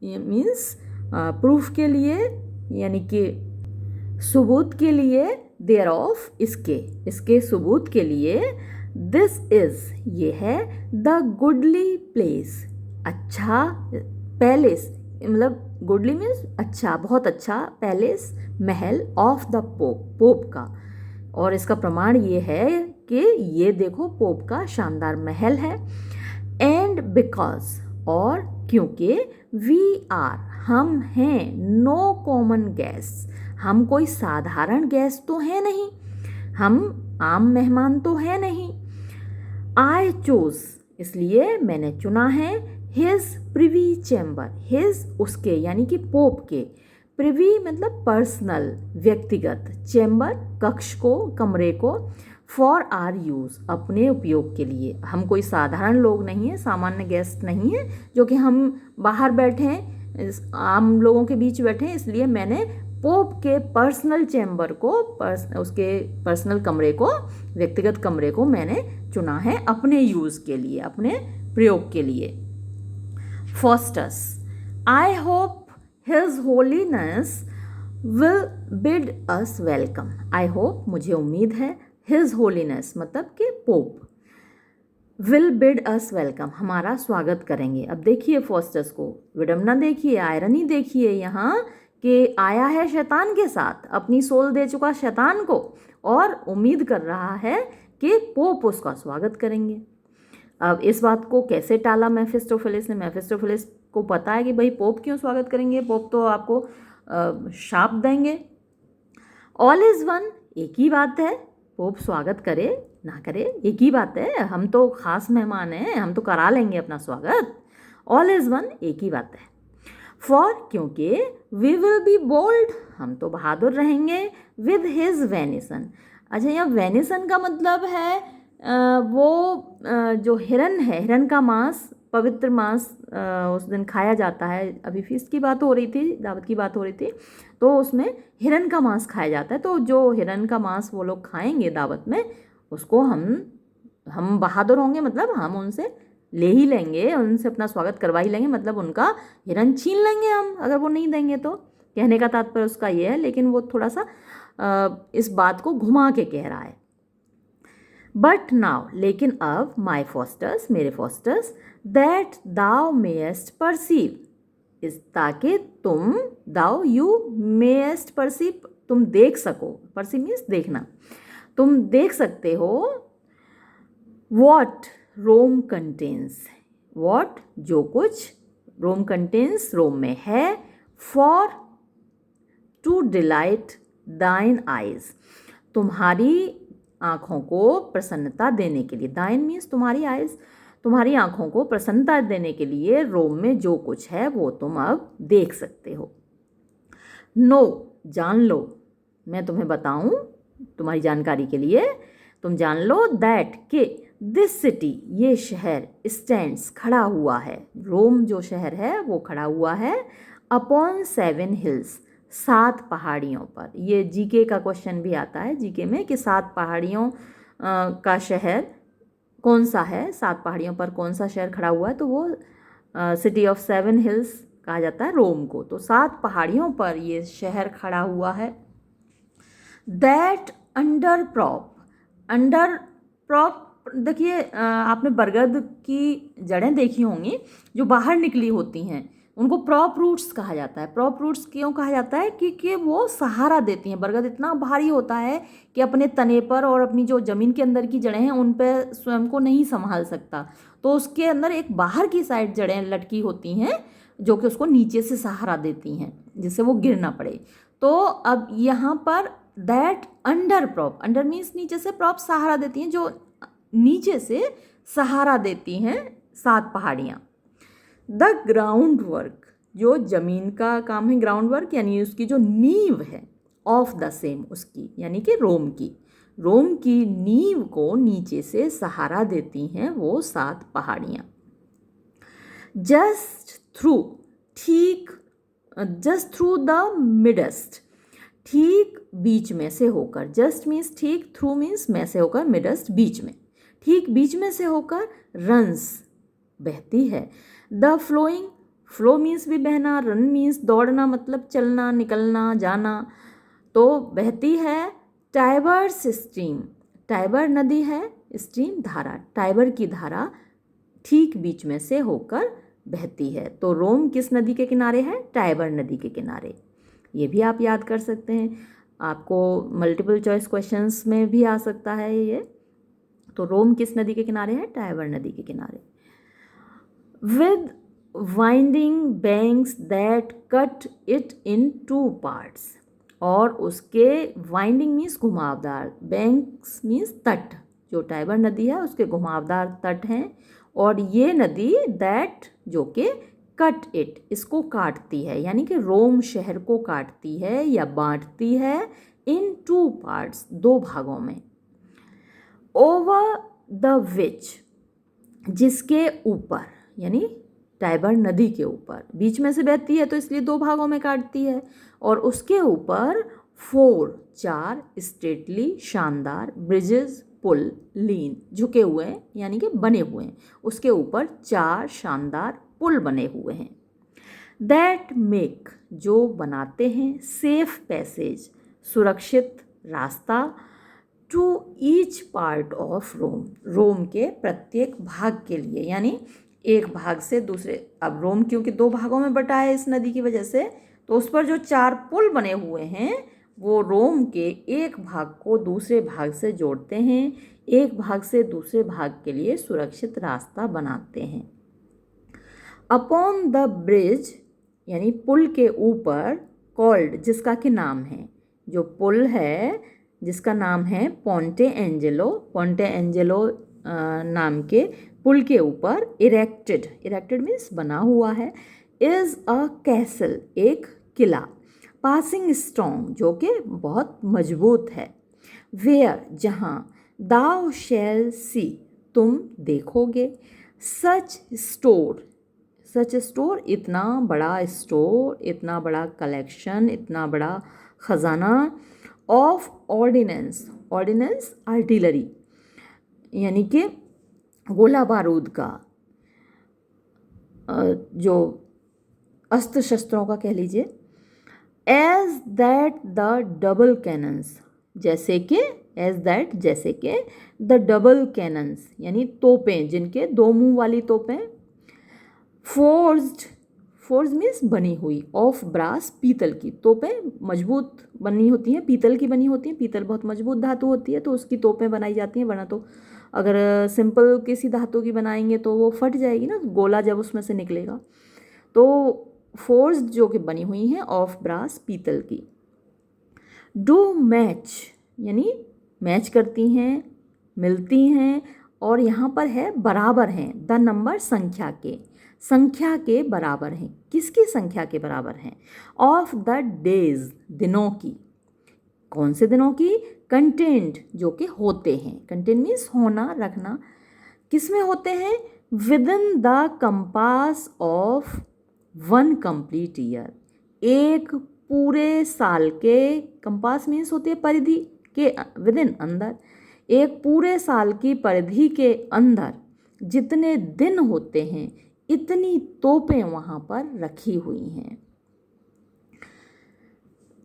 ये मीन्स प्रूफ के लिए यानी कि सबूत के लिए, देयर ऑफ इसके सबूत के लिए। दिस इज ये है द गुडली प्लेस अच्छा पैलेस मतलब गुडली मीन्स अच्छा बहुत अच्छा palace Mahal of the pope का। और इसका प्रमाण ये है कि ये देखो पोप का शानदार महल है। एंड बिकॉज और क्योंकि वी आर हम हैं नो कॉमन गेस्ट हम कोई साधारण गेस्ट तो है नहीं, हम आम मेहमान तो है नहीं। आई चूज इसलिए मैंने चुना है। हिज प्रिवी चैम्बर हिज उसके यानी कि पोप के, प्रिवी मतलब पर्सनल व्यक्तिगत, चैम्बर कक्ष को कमरे को, फॉर आर यूज़ अपने उपयोग के लिए। हम कोई साधारण लोग नहीं हैं, सामान्य गेस्ट नहीं हैं जो कि हम बाहर बैठे हैं आम लोगों के बीच बैठे हैं, इसलिए मैंने पोप के पर्सनल चैम्बर को उसके पर्सनल कमरे को व्यक्तिगत कमरे को मैंने चुना है अपने यूज़ के लिए अपने प्रयोग के लिए। Faustus I hope his holiness will bid us welcome. I hope मुझे उम्मीद है हिज होलीनेस मतलब कि pope will bid us welcome हमारा स्वागत करेंगे। अब देखिए फॉस्टस को विडम्बना देखिए आयरनी देखिए यहाँ कि आया है शैतान के साथ, अपनी सोल दे चुका शैतान को और उम्मीद कर रहा है कि पोप उसका स्वागत करेंगे। अब इस बात को कैसे टाला मेफिस्टोफेलिस ने। मेफिस्टोफेलिस को पता है कि भाई पोप क्यों स्वागत करेंगे, पोप तो आपको शाप देंगे। ऑल इज़ वन एक ही बात है, पोप स्वागत करे ना करे एक ही बात है, हम तो खास मेहमान हैं, हम तो करा लेंगे अपना स्वागत। ऑल इज़ वन एक ही बात है। फॉर क्योंकि वी विल बी बोल्ड हम तो बहादुर रहेंगे। विद हिज वेनिसन अच्छा यहाँ वेनिसन का मतलब है वो जो हिरन है, हिरन का मांस पवित्र मांस उस दिन खाया जाता है। अभी फीस्ट की बात हो रही थी, दावत की बात हो रही थी, तो उसमें हिरन का मांस खाया जाता है। तो जो हिरन का मांस वो लोग खाएंगे दावत में, उसको हम बहादुर होंगे मतलब हम उनसे ले ही लेंगे, उनसे अपना स्वागत करवा ही लेंगे, मतलब उनका हिरन छीन लेंगे हम अगर वो नहीं देंगे तो। कहने का तात्पर्य उसका ये है, लेकिन वो थोड़ा सा इस बात को घुमा के कह रहा है। बट नाउ लेकिन अब माई फॉस्टर्स मेरे Faustus that thou mayst perceive इस ताकि तुम दाउ यू मेस्ट परसीव तुम देख सको, परसीव मीन्स देखना, तुम देख सकते हो। वॉट रोम कंटेन्स वॉट जो कुछ रोम कंटेन्स रोम में है। फॉर टू डिलाइट दाइन आइज तुम्हारी आँखों को प्रसन्नता देने के लिए। दाइन मीन्स तुम्हारी आइज, तुम्हारी आँखों को प्रसन्नता देने के लिए रोम में जो कुछ है वो तुम अब देख सकते हो। नो जान लो, मैं तुम्हें बताऊं तुम्हारी जानकारी के लिए, तुम जान लो दैट कि दिस सिटी ये शहर स्टैंड्स खड़ा हुआ है, रोम जो शहर है वो खड़ा हुआ है। अपॉन 7 हिल्स 7 पहाड़ियों पर। ये जीके का क्वेश्चन भी आता है जीके में कि 7 पहाड़ियों का शहर कौन सा है, 7 पहाड़ियों पर कौन सा शहर खड़ा हुआ है, तो वो सिटी ऑफ 7 हिल्स कहा जाता है रोम को। तो 7 पहाड़ियों पर ये शहर खड़ा हुआ है। दैट अंडर प्रॉप देखिए आपने बरगद की जड़ें देखी होंगी जो बाहर निकली होती हैं, उनको प्रॉप रूट्स कहा जाता है। प्रॉप रूट्स क्यों कहा जाता है? क्योंकि वो सहारा देती हैं। बरगद इतना भारी होता है कि अपने तने पर और अपनी जो ज़मीन के अंदर की जड़ें हैं उन पर स्वयं को नहीं संभाल सकता, तो उसके अंदर एक बाहर की साइड जड़ें लटकी होती हैं जो कि उसको नीचे से सहारा देती हैं जिससे वो गिर ना पड़े। तो अब यहाँ पर that under prop, under means नीचे से, प्रॉप सहारा देती हैं, जो नीचे से सहारा देती हैं 7 पहाड़ियाँ। द ग्राउंड वर्क, जो ज़मीन का काम है, ग्राउंड वर्क यानी उसकी जो नींव है, ऑफ द सेम, उसकी यानी कि रोम की नींव को नीचे से सहारा देती हैं वो 7 पहाड़ियाँ। जस्ट थ्रू द मिडस्ट, ठीक बीच में से होकर, जस्ट मीन्स ठीक, थ्रू मीन्स में से होकर, मिडस्ट बीच में, ठीक बीच में से होकर, रन्स बहती है। द फ्लोइंग, फ्लो मीन्स भी बहना, रन मीन्स दौड़ना, मतलब चलना, निकलना, जाना, तो बहती है। टाइबर्स स्ट्रीम, टाइबर नदी है, स्ट्रीम धारा, टाइबर की धारा ठीक बीच में से होकर बहती है। तो रोम किस नदी के किनारे है? टाइबर नदी के किनारे। ये भी आप याद कर सकते हैं, आपको मल्टीपल चॉइस क्वेश्चंस में भी आ सकता है ये। तो रोम किस नदी के किनारे है? टाइबर नदी के किनारे। With winding banks that cut it in 2 parts, और उसके वाइंडिंग मीन्स घुमावदार, बैंक्स मीन्स तट, जो टाइबर नदी है उसके घुमावदार तट हैं, और ये नदी दैट जो कि कट इट, इसको काटती है, यानी कि रोम शहर को काटती है या बांटती है इन 2 पार्ट्स, 2 भागों में। ओवर द विच, जिसके ऊपर, यानी टाइबर नदी के ऊपर, बीच में से बहती है तो इसलिए 2 भागों में काटती है, और उसके ऊपर 4 स्ट्रेटली, शानदार, ब्रिजेस, पुल, लीन, झुके हुए हैं यानी कि बने हुए हैं, उसके ऊपर 4 शानदार पुल बने हुए हैं। दैट मेक, जो बनाते हैं, सेफ पैसेज, सुरक्षित रास्ता, to each part of Rome, Rome के प्रत्येक भाग के लिए, यानी एक भाग से दूसरे, अब रोम क्योंकि 2 भागों में बटा है इस नदी की वजह से, तो उस पर जो 4 पुल बने हुए हैं वो रोम के एक भाग को दूसरे भाग से जोड़ते हैं, एक भाग से दूसरे भाग के लिए सुरक्षित रास्ता बनाते हैं। अपॉन द ब्रिज, यानी पुल के ऊपर, कॉल्ड, जिसका कि नाम है, जो पुल है जिसका नाम है पोंटे एंजेलो, पोंटे एंजेलो नाम के पुल के ऊपर, इरेक्टेड मीन्स बना हुआ है, इज़ अ कैसल, एक किला, पासिंग स्ट्रॉन्ग, जो कि बहुत मजबूत है, वेयर, जहाँ, दाउ शैल सी, तुम देखोगे, सच स्टोर, इतना बड़ा स्टोर, इतना बड़ा कलेक्शन, इतना बड़ा खजाना, ऑफ ऑर्डिनेंस आर्टिलरी, यानी कि गोला बारूद का, जो अस्त्र शस्त्रों का कह लीजिए, as that the double cannons, जैसे कि द डबल कैनन्स, यानी तोपें, जिनके 2 मुंह वाली तोपें, फोर्ज मीन्स बनी हुई, ऑफ ब्रास, पीतल की, तोपें मजबूत बनी होती हैं, पीतल की बनी होती हैं, पीतल बहुत मजबूत धातु होती है तो उसकी तोपें बनाई जाती हैं, वरना तो अगर सिंपल किसी धातु की बनाएंगे तो वो फट जाएगी ना, गोला जब उसमें से निकलेगा। तो फोर्स जो कि बनी हुई हैं ऑफ ब्रास, पीतल की। डू मैच, यानी मैच करती हैं, मिलती हैं, और यहाँ पर है बराबर हैं, द नंबर, संख्या के बराबर हैं, किसकी संख्या के बराबर हैं, ऑफ द डेज, दिनों की, कौन से दिनों की, कंटेंट, जो कि होते हैं, कंटेंट मीन्स होना, रखना, किस में होते हैं, with in the compass of 1 complete year, एक पूरे साल के, कंपास मीन्स होती है परिधि के, विद इन, अंदर, एक पूरे साल की परिधि के अंदर जितने दिन होते हैं इतनी तोपें वहाँ पर रखी हुई हैं।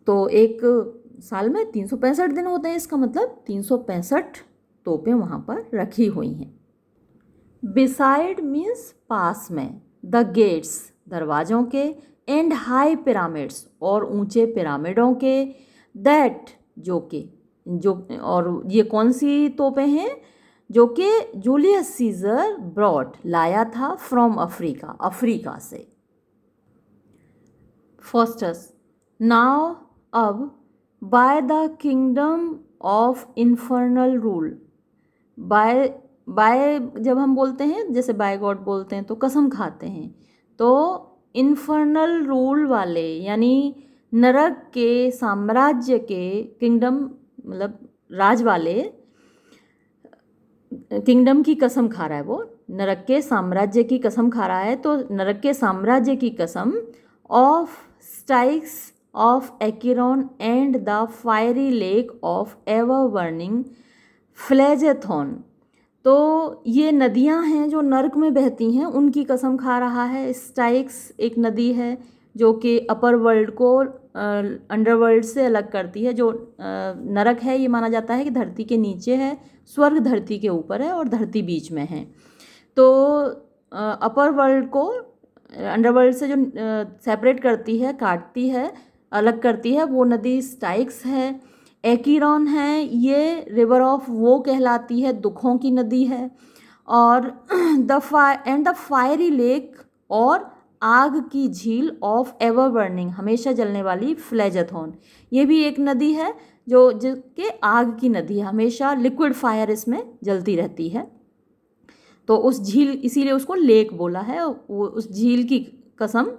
तो एक साल में 365 दिन होते हैं, इसका मतलब 365 तोपें वहाँ पर रखी हुई हैं। बिसाइड मीन्स पास में, द दरवाज़ों के, एंड हाई पिरामिड्स और ऊंचे पिरामिडों के, दैट जो कि जो और ये कौन सी तोपें हैं जो कि जूलियस सीजर ब्रॉट लाया था फ्रॉम अफ्रीका, अफ्रीका से। फॉस्टस नाउ अब by the kingdom of infernal rule, by by जब हम बोलते हैं जैसे बाय गॉड बोलते हैं तो कसम खाते हैं, तो इन्फर्नल रूल वाले यानी नरक के साम्राज्य के, किंगडम मतलब राज वाले, किंगडम की कसम खा रहा है वो, नरक के साम्राज्य की कसम खा रहा है, तो नरक के साम्राज्य की कसम of Styx of Acheron and the fiery lake of ever burning Phlegethon, तो ये नदियां हैं जो नर्क में बहती हैं उनकी कसम खा रहा है। स्टाइक्स एक नदी है जो कि अपर वर्ल्ड को अंडरवर्ल्ड से अलग करती है, जो नरक है ये माना जाता है कि धरती के नीचे है, स्वर्ग धरती के ऊपर है और धरती बीच में है। तो अपर वर्ल्ड को अंडरवर्ल्ड से जो सेपरेट करती है, काटती है, अलग करती है, वो नदी स्टाइक्स है। एक्रोन है, ये रिवर ऑफ वो कहलाती है, दुखों की नदी है। और द फायरी लेक और आग की झील ऑफ एवर बर्निंग, हमेशा जलने वाली फ्लेजेथॉन, ये भी एक नदी है जो जिसके आग की नदी है, हमेशा लिक्विड फायर इसमें जलती रहती है। तो उस झील, इसीलिए उसको लेक बोला है, वो उस झील की कसम।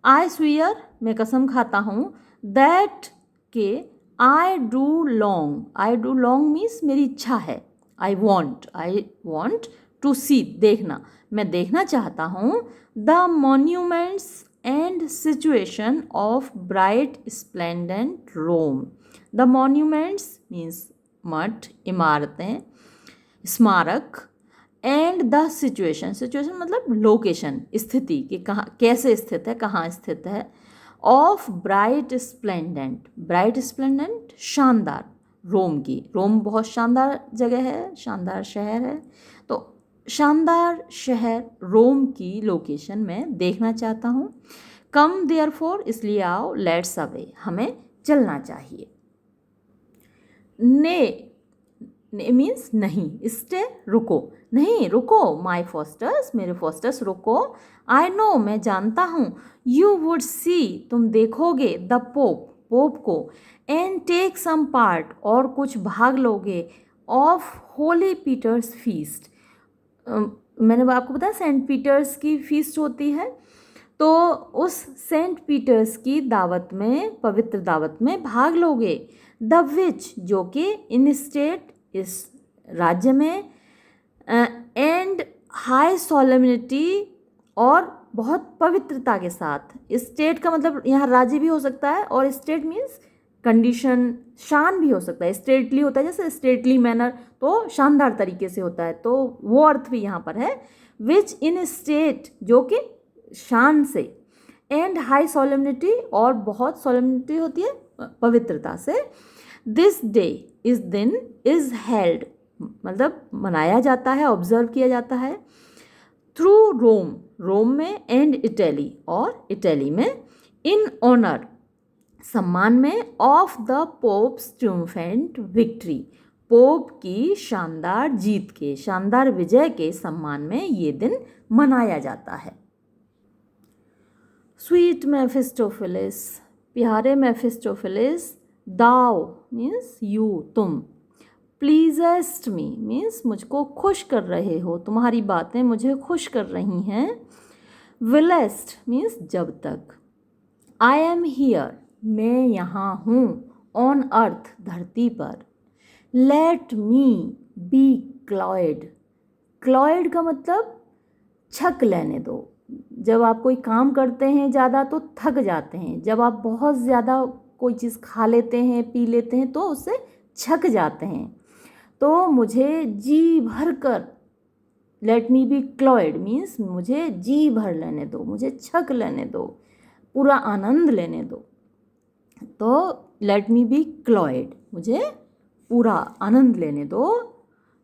आई स्वीयर, मैं कसम खाता हूँ, दैट के आई डू लॉन्ग मीन्स मेरी इच्छा है, आई वॉन्ट टू सी, देखना, मैं देखना चाहता हूँ, the monuments and situation of bright splendent Rome. The monuments means मठ, इमारतें, स्मारक, एंड द सिचुएशन मतलब लोकेशन, स्थिति कि कहाँ कैसे स्थित है, कहाँ स्थित है, ऑफ ब्राइट स्प्लेंडेंट शानदार, रोम की, रोम बहुत शानदार जगह है, शानदार शहर है, तो शानदार शहर रोम की लोकेशन में देखना चाहता हूँ। कम देयरफॉर, इसलिए आओ, लेट्स अवे, हमें चलना चाहिए। ने मीन्स नहीं, स्टे रुको, नहीं रुको, माई फॉस्टर्स, मेरे फॉस्टर्स रुको, आई नो, मैं जानता हूँ, यू वुड सी, तुम देखोगे, द पोप को, एंड टेक सम पार्ट, और कुछ भाग लोगे, ऑफ होली पीटर्स फीस्ट, मैंने आपको बताया सेंट पीटर्स की फीस्ट होती है, तो उस सेंट पीटर्स की दावत में, पवित्र दावत में भाग लोगे। द विच, जो कि इन स्टेट, इस राज्य में, एंड हाई सॉलेमिनिटी, और बहुत पवित्रता के साथ। स्टेट का मतलब यहाँ राज्य भी हो सकता है, और स्टेट मीन्स कंडीशन, शान भी हो सकता है, स्टेटली होता है, जैसे स्टेटली मैनर तो शानदार तरीके से होता है, तो वो अर्थ भी यहाँ पर है। विच इन स्टेट, जो कि शान से, एंड हाई सॉलेमिनिटी, और बहुत सॉलेमिनिटी होती है पवित्रता से। दिस डे, इस दिन, इज हेल्ड मतलब मनाया जाता है, ऑब्जर्व किया जाता है, थ्रू रोम, रोम में, एंड इटली, और इटली में, इन ऑनर, सम्मान में, of the Pope's triumphant victory, Pope की शानदार जीत के, शानदार विजय के सम्मान में ये दिन मनाया जाता है। स्वीट मेफिस्टोफिलिस, प्यारे मेफिस्टोफिलिस, दाओ मीन्स यू, तुम, प्लीजेस्ट मी मीन्स मुझको खुश कर रहे हो, तुम्हारी बातें मुझे खुश कर रही हैं। विलेस्ट मीन्स जब तक। आई एम हियर, मैं यहाँ हूँ, ऑन अर्थ, धरती पर। Let me B Claude, Claude का मतलब छक लेने दो, जब आप कोई काम करते हैं ज़्यादा तो थक जाते हैं, जब आप बहुत ज़्यादा कोई चीज़ खा लेते हैं, पी लेते हैं तो उससे छक जाते हैं, तो मुझे जी भर कर, let me B Claude means मुझे जी भर लेने दो, मुझे छक लेने दो, पूरा आनंद लेने दो, तो लेट मी बी क्लॉयड, मुझे पूरा आनंद लेने दो,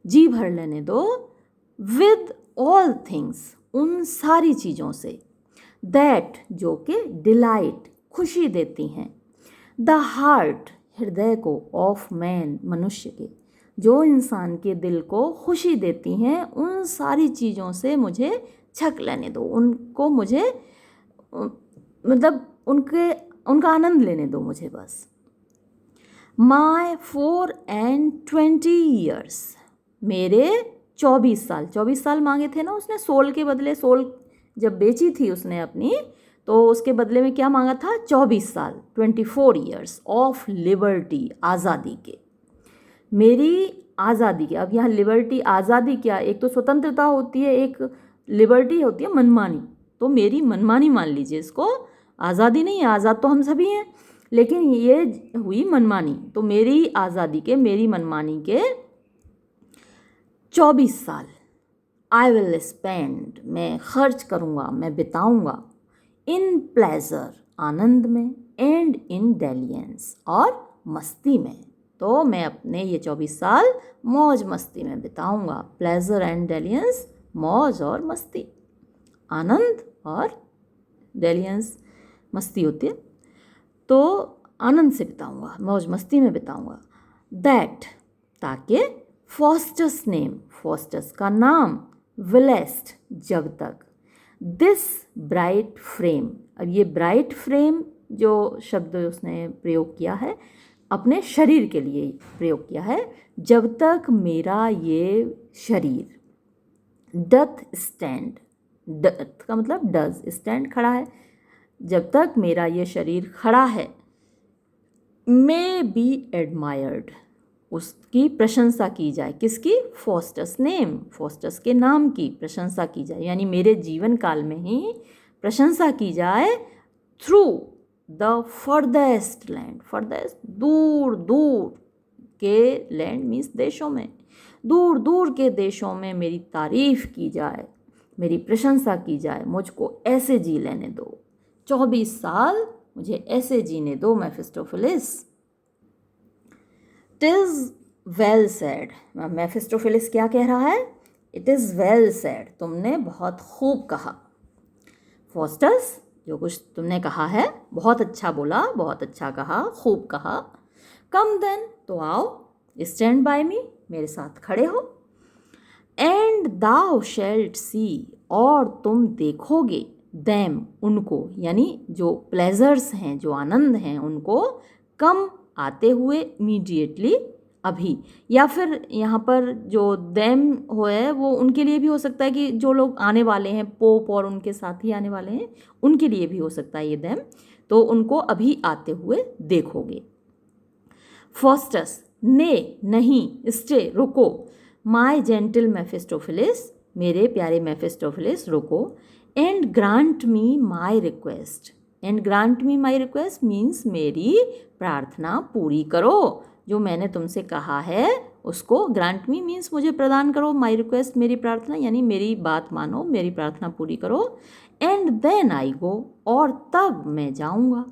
जी भर लेने दो, विद ऑल थिंग्स, उन सारी चीज़ों से, दैट जो कि डिलाइट खुशी देती हैं, द हार्ट हृदय को, ऑफ मैन मनुष्य के, जो इंसान के दिल को खुशी देती हैं, उन सारी चीज़ों से मुझे छक लेने दो, उनको मुझे मतलब उनका आनंद लेने दो मुझे बस। माई 4 and 20 years, मेरे 24 साल मांगे थे ना उसने, सोल के बदले, सोल जब बेची थी उसने अपनी, तो उसके बदले में क्या मांगा था, 24 साल, 24 years ऑफ लिबर्टी, आज़ादी के, मेरी आज़ादी के। अब यहाँ लिबर्टी, आज़ादी क्या, एक तो स्वतंत्रता होती है, एक लिबर्टी होती है मनमानी, तो मेरी मनमानी मान लीजिए इसको, आज़ादी नहीं है, आज़ाद तो हम सभी हैं, लेकिन ये हुई मनमानी, तो मेरी आज़ादी के, मेरी मनमानी के 24 साल आई विल स्पेंड, मैं खर्च करूँगा, मैं बिताऊँगा, इन प्लेजर, आनंद में, एंड इन डेलियंस, और मस्ती में। तो मैं अपने ये 24 साल मौज मस्ती में बिताऊँगा। प्लेजर एंड डेलियंस, मौज और मस्ती, आनंद और डेलियंस मस्ती होती है, तो आनंद से बिताऊँगा, मौज मस्ती में बिताऊँगा। दैट, ताकि, फॉस्टस नेम, फॉस्टस का नाम, विलेस्ट, जब तक, दिस ब्राइट फ्रेम, अब ये ब्राइट फ्रेम जो शब्द उसने प्रयोग किया है अपने शरीर के लिए प्रयोग किया है, जब तक मेरा ये शरीर, डथ स्टैंड, डथ का मतलब डज, स्टैंड खड़ा है, जब तक मेरा ये शरीर खड़ा है, मे बी एडमायर्ड, उसकी प्रशंसा की जाए, किसकी, फॉस्टस नेम, फॉस्टस के नाम की प्रशंसा की जाए, यानी मेरे जीवन काल में ही प्रशंसा की जाए, through the farthest land, farthest दूर दूर के, लैंड मीन्स देशों में, दूर दूर के देशों में मेरी तारीफ की जाए, मेरी प्रशंसा की जाए, मुझको ऐसे जी लेने दो, 24 साल मुझे ऐसे जीने दो मेफिस्टोफेलिस। इट इज़ वेल सेड, मेफिस्टोफेलिस क्या कह रहा है, इट इज़ वेल सेड, तुमने बहुत खूब कहा, फॉस्टस जो कुछ तुमने कहा है बहुत अच्छा बोला, बहुत अच्छा कहा, खूब कहा, कम देन, तो आओ, स्टैंड बाय मी, मेरे साथ खड़े हो, एंड दाउ शेल्ट सी, और तुम देखोगे, दैम, उनको, यानी जो प्लेजर्स हैं, जो आनंद हैं, उनको, कम, आते हुए, इमीडिएटली, अभी, या फिर यहाँ पर जो दैम हो है वो उनके लिए भी हो सकता है कि जो लोग आने वाले हैं, पोप और उनके साथ ही आने वाले हैं, उनके लिए भी हो सकता है ये दैम, तो उनको अभी आते हुए देखोगे। फॉस्टस, ने, नहीं, स्टे, रुको, माई जेंटल मेफिस्टोफिलिस, मेरे प्यारे मेफिस्टोफिलिस रुको, and grant me my request, and grant me my request means मेरी प्रार्थना पूरी करो, जो मैंने तुमसे कहा है उसको, ग्रांट मी मीन्स मुझे प्रदान करो, माई रिक्वेस्ट मेरी प्रार्थना, यानी मेरी बात मानो, मेरी प्रार्थना पूरी करो, एंड देन आई गो, और तब मैं जाऊँगा,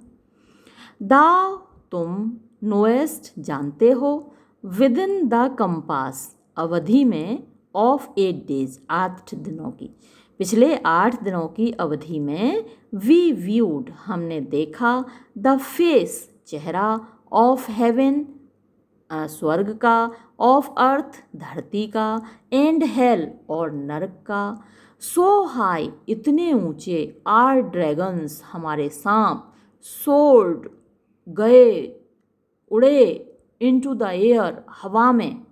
दाव, तुम, नोएस्ट, जानते हो, विद इन द कंपास, अवधि में, ऑफ 8 days, 8 दिनों की, पिछले 8 दिनों की अवधि में, वी व्यूड, हमने देखा, द फेस, चेहरा, ऑफ हेवन, स्वर्ग का, ऑफ अर्थ, धरती का, एंड हेल, और नरक का, सो हाई, इतने ऊंचे, आर ड्रैगन्स, हमारे सांप, सोल्ड, गए, उड़े, इनटू द एयर, हवा में,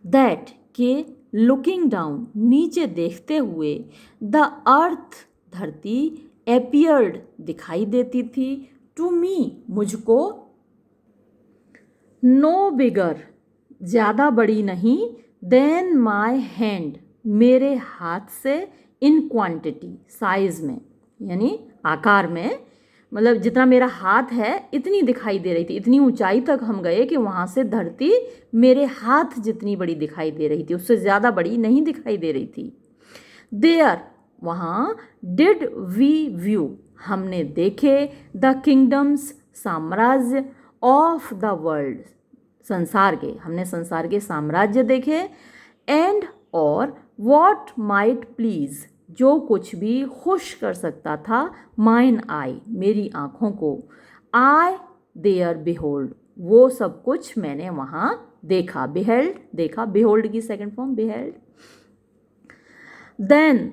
दैट, के, लुकिंग डाउन, नीचे देखते हुए, द अर्थ, धरती, एपियर्ड, दिखाई देती थी, टू मी, मुझको, नो बिगर, ज़्यादा बड़ी नहीं, देन माई हैंड, मेरे हाथ से, इन क्वांटिटी, साइज में, यानी आकार में, मतलब जितना मेरा हाथ है इतनी दिखाई दे रही थी, इतनी ऊंचाई तक हम गए कि वहाँ से धरती मेरे हाथ जितनी बड़ी दिखाई दे रही थी, उससे ज़्यादा बड़ी नहीं दिखाई दे रही थी। देयर, वहाँ, डिड वी व्यू, हमने देखे, द किंगडम्स, साम्राज्य, ऑफ द वर्ल्ड, संसार के, हमने संसार के साम्राज्य देखे, एंड, और, वॉट माइट प्लीज़, जो कुछ भी खुश कर सकता था, माइन आई, मेरी आँखों को, आई देयर बिहोल्ड, वो सब कुछ मैंने वहाँ देखा, बिहेल्ड देखा, बिहोल्ड की सेकंड फॉर्म बिहेल्ड। देन,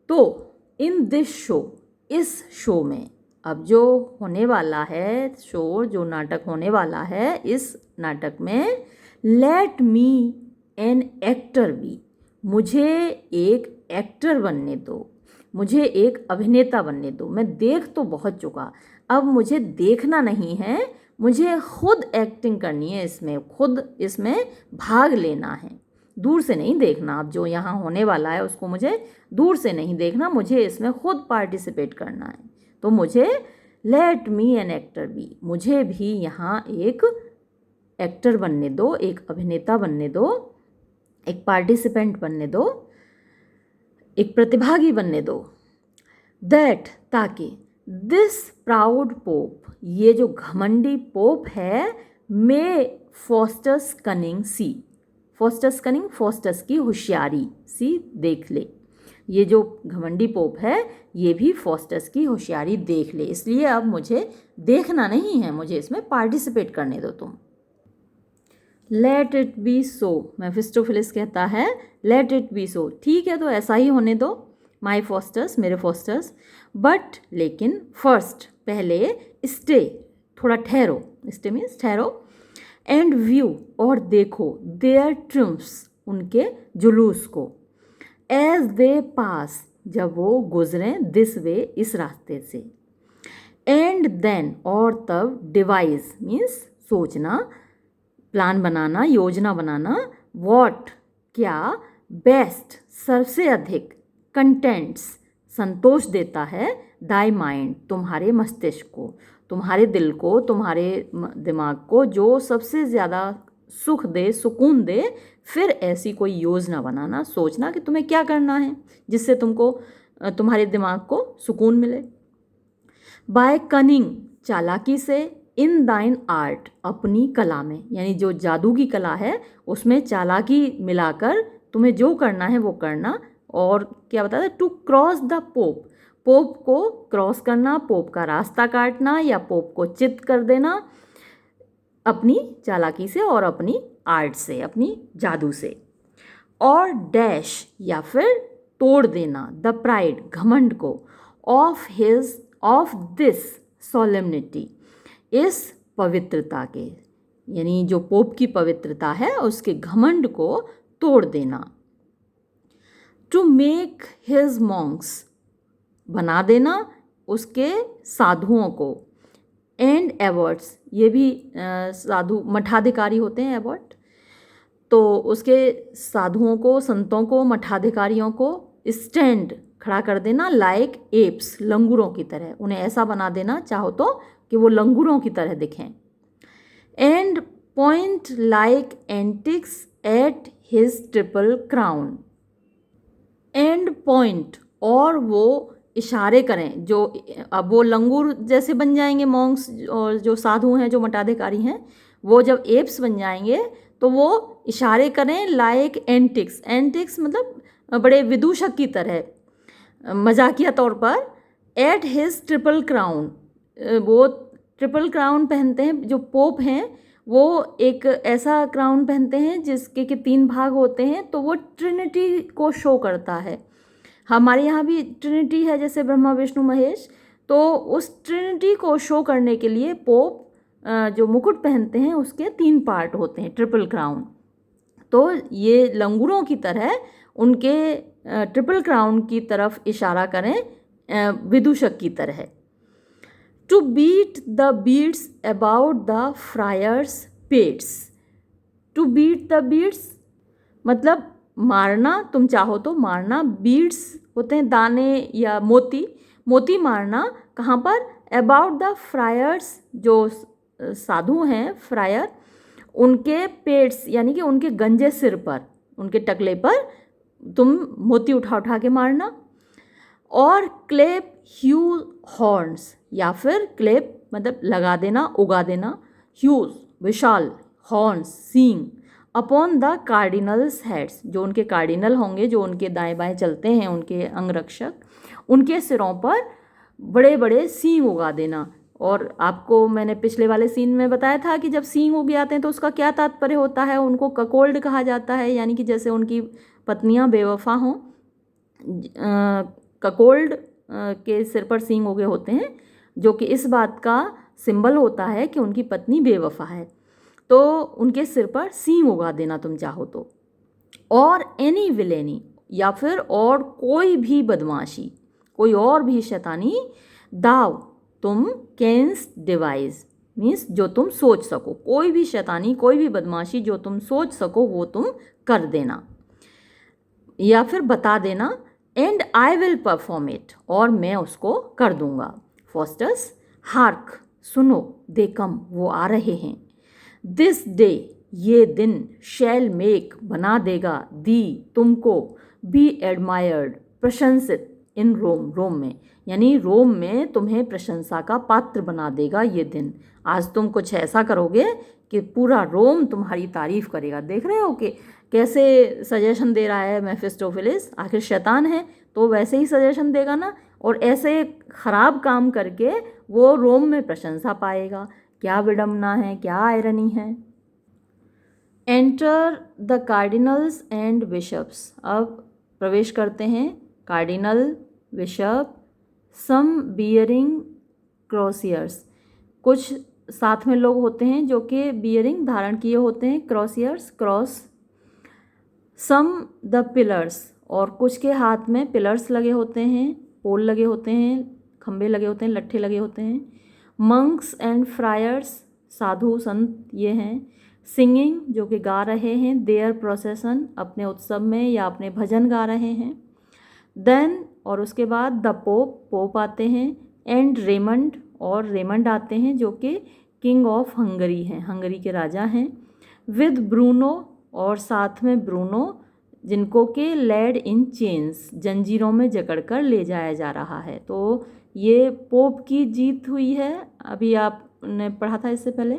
तो इन दिस शो, इस शो में, अब जो होने वाला है शो, जो नाटक होने वाला है, इस नाटक में let me an actor be, मुझे एक एक्टर बनने दो, मुझे एक अभिनेता बनने दो। मैं देख तो बहुत चुका, अब मुझे देखना नहीं है, मुझे खुद एक्टिंग करनी है इसमें, खुद इसमें भाग लेना है, दूर से नहीं देखना। अब जो यहाँ होने वाला है उसको मुझे दूर से नहीं देखना, मुझे इसमें खुद पार्टिसिपेट करना है। तो मुझे let me an actor be, मुझे भी यहाँ एक एक्टर बनने दो, एक अभिनेता बनने दो, एक पार्टिसिपेंट बनने दो, एक प्रतिभागी बनने दो। दैट, ताकि, दिस प्राउड पोप, ये जो घमंडी पोप है, मे फॉस्टर्स कनिंग सी, फॉस्टर्स कनिंग, फॉस्टर्स की होशियारी, सी देख ले, ये जो घमंडी पोप है ये भी फॉस्टर्स की होशियारी देख ले, इसलिए अब मुझे देखना नहीं है, मुझे इसमें पार्टिसिपेट करने दो तुम। लेट इट बी सो, मेफिस्टोफिलिस कहता है लेट इट बी सो, ठीक है तो ऐसा ही होने दो, माई फॉस्टर्स, मेरे फॉस्टर्स, बट लेकिन फर्स्ट, पहले, स्टे, थोड़ा ठहरो, स्टे मीन्स ठहरो, एंड व्यू, और देखो, देयर ट्रिम्फ्स, उनके जुलूस को, एज दे पास, जब वो गुजरें, दिस वे, इस रास्ते से, एंड देन, और तब, डिवाइज मीन्स सोचना, प्लान बनाना, योजना बनाना, वॉट, क्या, बेस्ट, सबसे अधिक, कंटेंट्स, संतोष देता है, दाई माइंड, तुम्हारे मस्तिष्क को, तुम्हारे दिल को, तुम्हारे दिमाग को, जो सबसे ज़्यादा सुख दे, सुकून दे, फिर ऐसी कोई योजना बनाना, सोचना कि तुम्हें क्या करना है जिससे तुमको, तुम्हारे दिमाग को सुकून मिले। बाय कनिंग, चालाकी से, इन दाइन आर्ट, अपनी कला में, यानी जो जादू की कला है उसमें चालाकी मिलाकर तुम्हें जो करना है वो करना। और क्या बताया, to cross the Pope, Pope को क्रॉस करना, पोप का रास्ता काटना या पोप को चित कर देना, अपनी चालाकी से और अपनी आर्ट से, अपनी जादू से। और डैश, या फिर तोड़ देना, द प्राइड, घमंड को, ऑफ दिस सॉलेमनिटी, इस पवित्रता के, यानी जो पोप की पवित्रता है उसके घमंड को तोड़ देना। टू मेक हिज मॉन्क्स, बना देना उसके साधुओं को, एंड एबॉट्स, ये भी साधु मठाधिकारी होते हैं एबॉट, तो उसके साधुओं को, संतों को, मठाधिकारियों को स्टैंड, खड़ा कर देना, लाइक एप्स, लंगूरों की तरह, उन्हें ऐसा बना देना चाहो तो कि वो लंगूरों की तरह दिखें। And point like antics at his triple crown, and point, और वो इशारे करें, जो अब वो लंगूर जैसे बन जाएंगे मॉन्क्स, और जो साधु हैं, जो मठाधिकारी हैं, वो जब एप्स बन जाएंगे तो वो इशारे करें, लाइक एंटिक्स, एंटिक्स मतलब बड़े विदूषक की तरह, मजाकिया तौर पर, एट हिज ट्रिपल क्राउन, वो ट्रिपल क्राउन पहनते हैं, जो पोप हैं वो एक ऐसा क्राउन पहनते हैं जिसके के 3 भाग होते हैं, तो वो ट्रिनिटी को शो करता है। हमारे यहाँ भी ट्रिनिटी है, जैसे ब्रह्मा विष्णु महेश, तो उस ट्रिनिटी को शो करने के लिए पोप जो मुकुट पहनते हैं उसके 3 पार्ट होते हैं, ट्रिपल क्राउन। तो ये लंगूरों की तरह उनके ट्रिपल क्राउन की तरफ इशारा करें, विदूषक की तरह। To beat the beads about the friars pates, to beat the beads मतलब मारना, तुम चाहो तो मारना, बीट्स होते हैं दाने या मोती, मोती मारना, कहाँ पर, अबाउट द फ्रायर्स, जो साधु हैं फ्रायर, उनके पेट्स यानी कि उनके गंजे सिर पर, उनके टकले पर तुम मोती उठा उठा के मारना। और क्लेप ह्यूज हॉर्न्स, या फिर क्लेप मतलब लगा देना, उगा देना, huge Vishal, horns seeing, upon the cardinals heads, जो उनके कार्डिनल होंगे, जो उनके दाएं बाएं चलते हैं, उनके अंगरक्षक, उनके सिरों पर बड़े बड़े सींग उगा देना। और आपको मैंने पिछले वाले सीन में बताया था कि जब सींग उग जाते हैं तो उसका क्या तात्पर्य होता है, उनको ककोल्ड कहा जाता है, यानी कि जैसे उनकी पत्नियां बेवफा हों। ककोल्ड के सिर पर सींग उगे होते हैं, जो कि इस बात का सिंबल होता है कि उनकी पत्नी बेवफा है। तो उनके सिर पर सींग उगा देना तुम चाहो तो। और एनी विलेनी, या फिर और कोई भी बदमाशी, कोई और भी शैतानी, दाव तुम कैंस डिवाइस मीन्स जो तुम सोच सको, कोई भी शैतानी, कोई भी बदमाशी जो तुम सोच सको वो तुम कर देना या फिर बता देना। And I will perform it, और मैं उसको कर दूंगा। फॉस्टस, हार्क सुनो, दे कम वो आ रहे हैं। दिस डे ये दिन, शैल मेक बना देगा, दी तुमको, बी एडमायर्ड प्रशंसित, इन रोम रोम में, यानी रोम में तुम्हें प्रशंसा का पात्र बना देगा ये दिन। आज तुम कुछ ऐसा करोगे कि पूरा रोम तुम्हारी तारीफ करेगा। देख रहे हो कि कैसे सजेशन दे रहा है मेफिस्टोफेलिस, आखिर शैतान है तो वैसे ही सजेशन देगा ना, और ऐसे खराब काम करके वो रोम में प्रशंसा पाएगा। क्या विडम्बना है, क्या आयरनी है। Enter the cardinals and bishops, अब प्रवेश करते हैं cardinal, bishop, some bearing crosiers, कुछ साथ में लोग होते हैं जो कि बियरिंग धारण किए होते हैं, क्रॉसियर्स क्रॉस, सम द पिलर्स, और कुछ के हाथ में पिलर्स लगे होते हैं, पोल लगे होते हैं, खंबे लगे होते हैं, लट्ठे लगे होते हैं। मंक्स एंड फ्रायर्स, साधु संत ये हैं। सिंगिंग जो कि गा रहे हैं, देयर प्रोसेसन अपने उत्सव में या अपने भजन गा रहे हैं। देन और उसके बाद द पोप, पोप आते हैं। एंड रेमंड, और रेमंड आते हैं जो कि किंग ऑफ हंगरी हैं, हंगरी के राजा हैं। विद ब्रूनो, और साथ में ब्रूनो, जिनको कि लेड इन चेन्स, जंजीरों में जकड़कर ले जाया जा रहा है। तो ये पोप की जीत हुई है, अभी आपने पढ़ा था इससे पहले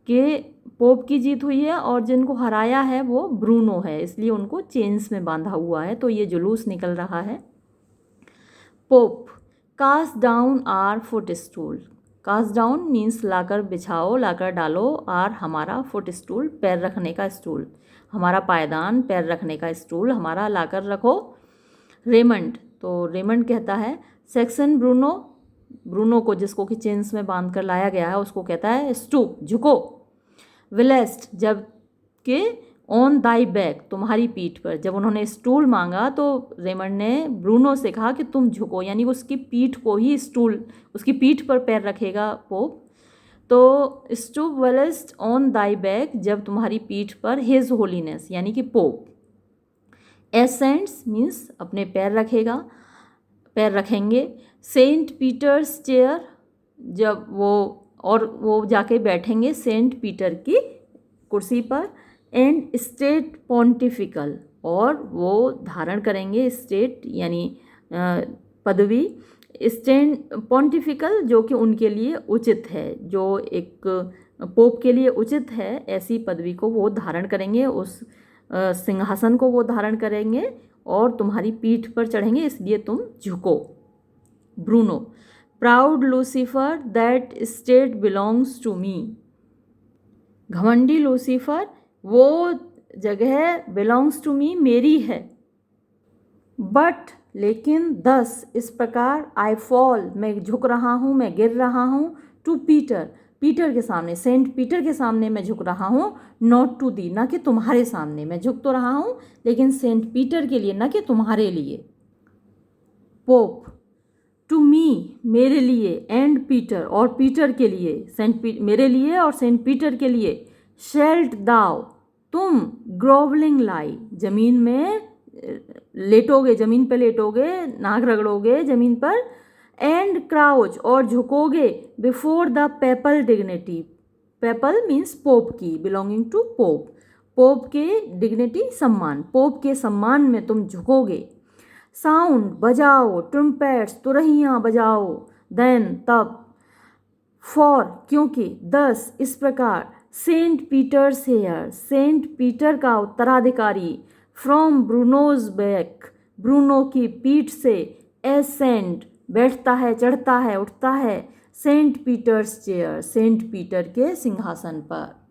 कि पोप की जीत हुई है, और जिनको हराया है वो ब्रूनो है, इसलिए उनको चेन्स में बांधा हुआ है। तो ये जुलूस निकल रहा है। Pope, cast down our footstool, cast down means लाकर बिछाओ, लाकर डालो, आर हमारा, फुट स्टूल पैर रखने का स्टूल, हमारा पायदान, पैर रखने का स्टूल हमारा लाकर रखो। रेमंड, तो रेमंड कहता है सेक्शन ब्रूनो, ब्रूनो को जिसको कि चेन्स में बांध कर लाया गया है उसको कहता है स्टूप, झुको। विलेस्ट, जब कि ऑन दाई बैक, तुम्हारी पीठ पर, जब उन्होंने स्टूल मांगा तो रेमंड ने ब्रूनो से कहा कि तुम झुको, यानी उसकी पीठ को ही स्टूल, उसकी पीठ पर पैर रखेगा पोप। तो स्टूप वेलेस्ट ऑन दाई बैक, जब तुम्हारी पीठ पर हिज होलीनेस यानी कि पोप। एसेंट्स मीन्स अपने पैर रखेगा, पैर रखेंगे। सेंट पीटर्स चेयर, जब वो जाके बैठेंगे सेंट पीटर की कुर्सी पर। एंड स्टेट पॉन्टिफिकल, और वो धारण करेंगे स्टेट यानी पदवी, स्टेट पॉन्टिफिकल जो कि उनके लिए उचित है, जो एक पोप के लिए उचित है, ऐसी पदवी को वो धारण करेंगे, उस सिंहासन को वो धारण करेंगे और तुम्हारी पीठ पर चढ़ेंगे, इसलिए तुम झुको। Bruno, proud Lucifer, that state belongs to me, घमंडी लूसीफर, वो जगह बिलोंग्स टू मी, मेरी है। बट लेकिन, दस इस प्रकार, आई फॉल मैं झुक रहा हूँ, मैं गिर रहा हूँ, टू पीटर पीटर के सामने, सेंट पीटर के सामने मैं झुक रहा हूँ, नॉट टू दी ना कि तुम्हारे सामने, मैं झुक तो रहा हूँ लेकिन सेंट पीटर के लिए ना कि तुम्हारे लिए। पोप, टू मी मेरे लिए, एंड पीटर और पीटर के लिए, मेरे लिए और सेंट पीटर के लिए। शेल्ट दाव तुम, ग्रोवलिंग लाई जमीन में लेटोगे, जमीन पर लेटोगे, नाक रगड़ोगे जमीन पर। एंड क्राउच और झुकोगे, before the papal dignity, papal means Pope की, बिलोंगिंग टू पोप, पोप के डिग्निटी सम्मान, पोप के सम्मान में तुम झुकोगे। साउंड बजाओ, ट्रम्पेट्स तुरहियाँ बजाओ, देन तब, फॉर क्योंकि, दस इस प्रकार, Saint Peter's heir, Saint Peter का उत्तराधिकारी। फ्रॉम ब्रूनोज बैक, ब्रूनो की पीठ से। एसेंड, बैठता है, चढ़ता है, उठता है। Saint Peter's chair, Saint Peter के सिंहासन पर।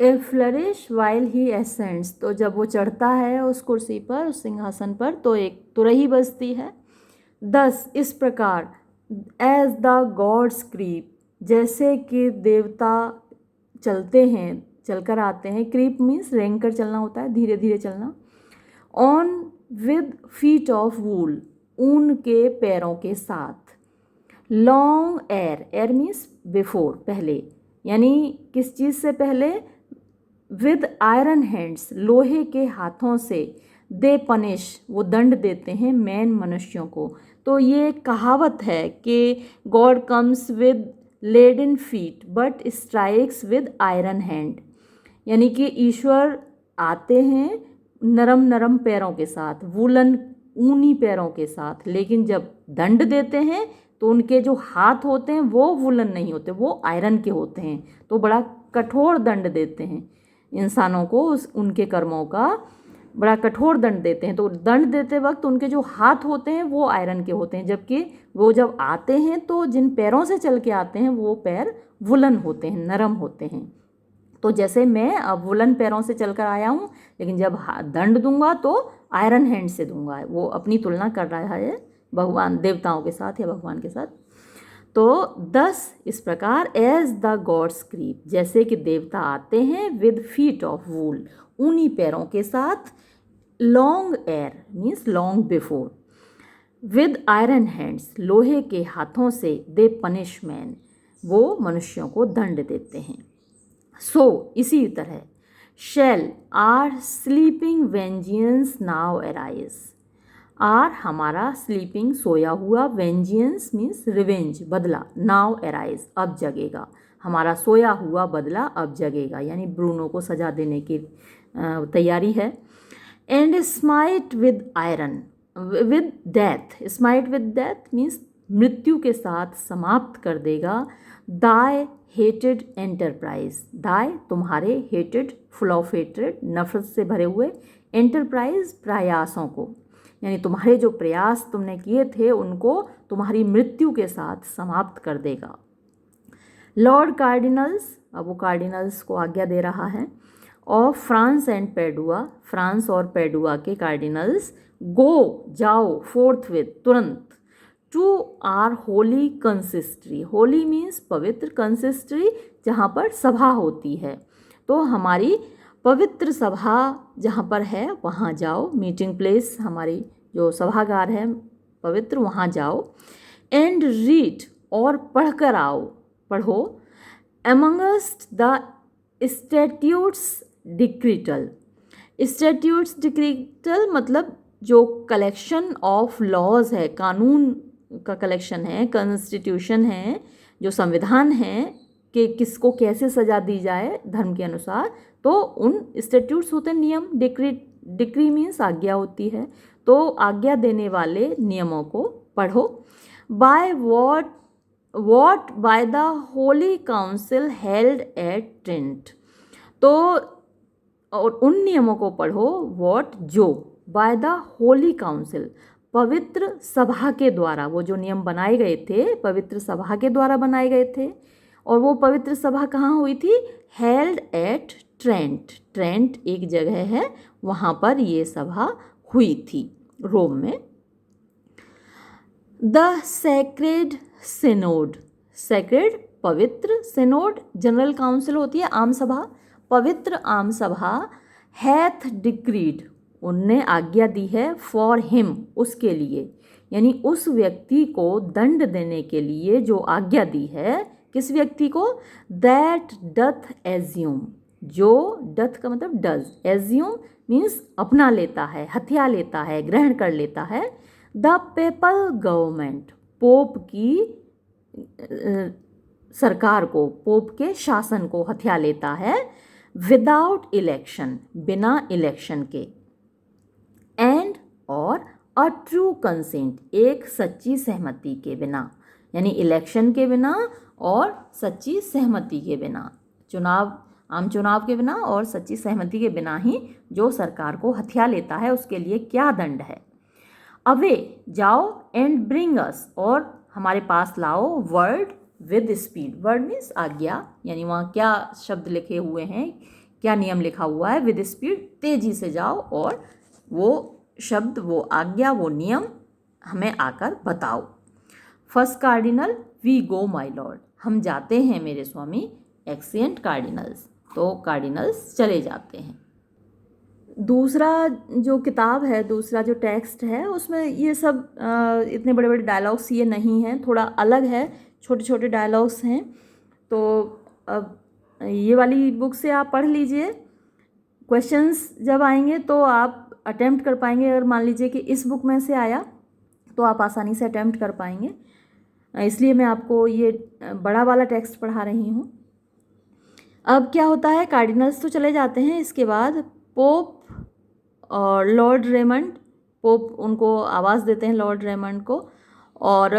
A flourish while he ascends, तो जब वो चढ़ता है उस कुर्सी पर, उस सिंहासन पर, तो एक तुरही बजती है। 10 इस प्रकार। एज द गॉड्स क्रीप, जैसे कि देवता चलते हैं, चलकर आते हैं। क्रीप मीन्स रेंग कर चलना होता है, धीरे धीरे चलना। On with feet of wool, ऊन के पैरों के साथ। Long air, err means before, पहले, यानी किस चीज़ से पहले? विद आयरन हैंड्स, लोहे के हाथों से। दे पनिश, वो दंड देते हैं मैन, मनुष्यों को। तो ये कहावत है कि God comes with leaden feet but strikes with iron hand, यानी कि ईश्वर आते हैं नरम नरम पैरों के साथ, वूलन ऊनी पैरों के साथ, लेकिन जब दंड देते हैं तो उनके जो हाथ होते हैं वो वूलन नहीं होते, वो आयरन के होते हैं। तो बड़ा कठोर दंड देते हैं इंसानों को, उनके कर्मों का बड़ा कठोर दंड देते हैं। तो दंड देते वक्त उनके जो हाथ होते हैं वो आयरन के होते हैं, जबकि वो जब आते हैं तो जिन पैरों से चल के आते हैं वो पैर वुलन होते हैं, नरम होते हैं। तो जैसे मैं अब वुलन पैरों से चलकर आया हूँ, लेकिन जब दंड दूंगा तो आयरन हैंड से दूंगा। वो अपनी तुलना कर रहा है भगवान, देवताओं के साथ या भगवान के साथ। तो 10 इस प्रकार। एज द गॉड्स क्रीप, जैसे कि देवता आते हैं। विद फीट ऑफ वूल, ऊनी पैरों के साथ। Long air means long before. With iron hands, लोहे के हाथों से। दे पनिश मैन, वो मनुष्यों को दंड देते हैं। सो इसी तरह। Shall are sleeping vengeance now arise, are हमारा स्लीपिंग सोया हुआ, वेंजियंस मीन्स रिवेंज बदला, नाउ अराइज अब जगेगा, हमारा सोया हुआ बदला अब जगेगा, यानी ब्रूनो को सजा देने की तैयारी है। And smite with iron with death, smite with death means मृत्यु के साथ समाप्त कर देगा। दाय हेटेड एंटरप्राइज, दाय तुम्हारे, हेटेड फुल ऑफ हेट्रेड नफरत से भरे हुए, एंटरप्राइज प्रयासों को, यानी तुम्हारे जो प्रयास तुमने किए थे उनको तुम्हारी मृत्यु के साथ समाप्त कर देगा। लॉर्ड कार्डिनल्स, अब वो कार्डिनल्स को आज्ञा दे रहा है, of France and Padua, France और पेडुआ के कार्डिनल्स। गो जाओ, फोर्थविथ तुरंत। To our holy consistory, holy means पवित्र, कंसिस्ट्री जहाँ पर सभा होती है, तो हमारी पवित्र सभा जहाँ पर है वहाँ जाओ। मीटिंग प्लेस, हमारी जो सभागार है पवित्र, वहाँ जाओ। एंड रीड, और पढ़ कर आओ, पढ़ो। अमंगस्ट द स्टैट्यूट्स डिक्रीटल, स्टैट्यूट्स डिक्रीटल मतलब जो कलेक्शन ऑफ लॉज है, कानून का कलेक्शन है, कॉन्स्टिट्यूशन है, जो संविधान है कि किसको कैसे सजा दी जाए धर्म के अनुसार, तो उन स्टैट्यूट्स होते हैं नियम। डिक्री मीन्स आज्ञा होती है, तो आज्ञा देने वाले नियमों को पढ़ो। By what by the Holi council held at Trent, तो और उन नियमों को पढ़ो। वॉट जो, बाय द होली काउंसिल पवित्र सभा के द्वारा, वो जो नियम बनाए गए थे पवित्र सभा के द्वारा बनाए गए थे। और वो पवित्र सभा कहाँ हुई थी? हेल्ड एट ट्रेंट, ट्रेंट एक जगह है, वहाँ पर ये सभा हुई थी रोम में। द सेक्रेड सिनोड, सेक्रेड पवित्र, सिनोड जनरल काउंसिल होती है, आम सभा, पवित्र आम सभा। हैथ डिक्रीड, उनने आज्ञा दी है। फॉर हिम, उसके लिए, यानी उस व्यक्ति को दंड देने के लिए जो आज्ञा दी है। किस व्यक्ति को? दैट डथ एज्यूम, जो डथ का मतलब डज, एज्यूम मीन्स अपना लेता है, हथिया लेता है, ग्रहण कर लेता है। द पेपल गवर्नमेंट, पोप की सरकार को, पोप के शासन को हथिया लेता है। विदाउट इलेक्शन, बिना इलेक्शन के। एंड और अ ट्रू कंसेंट, एक सच्ची सहमति के बिना, यानी इलेक्शन के बिना और सच्ची सहमति के बिना। आम चुनाव के बिना और सच्ची सहमति के बिना ही जो सरकार को हथिया लेता है उसके लिए क्या दंड है। अवे जाओ एंड ब्रिंग अस, और हमारे पास लाओ word with speed. Word means आज्ञा, यानी वहाँ क्या शब्द लिखे हुए हैं, क्या नियम लिखा हुआ है। विद स्पीड तेजी से जाओ और वो शब्द, वो आज्ञा, वो नियम हमें आकर बताओ। First cardinal we go my lord, हम जाते हैं मेरे स्वामी। एक्सिएंट कार्डिनल्स, तो कार्डिनल्स चले जाते हैं। दूसरा जो किताब है, दूसरा जो टेक्स्ट है, उसमें ये सब इतने बड़े बड़े डायलॉग्स ये नहीं हैं, थोड़ा अलग है, छोटे छोटे डायलॉग्स हैं। तो अब ये वाली बुक से आप पढ़ लीजिए, क्वेश्चंस जब आएंगे तो आप अटेम्प्ट कर पाएंगे। अगर मान लीजिए कि इस बुक में से आया तो आप आसानी से अटेम्प्ट कर पाएंगे, इसलिए मैं आपको ये बड़ा वाला टेक्स्ट पढ़ा रही हूँ। अब क्या होता है, कार्डिनल्स तो चले जाते हैं, इसके बाद पोप और लॉर्ड रेमंड, पोप उनको आवाज़ देते हैं लॉर्ड रेमंड को, और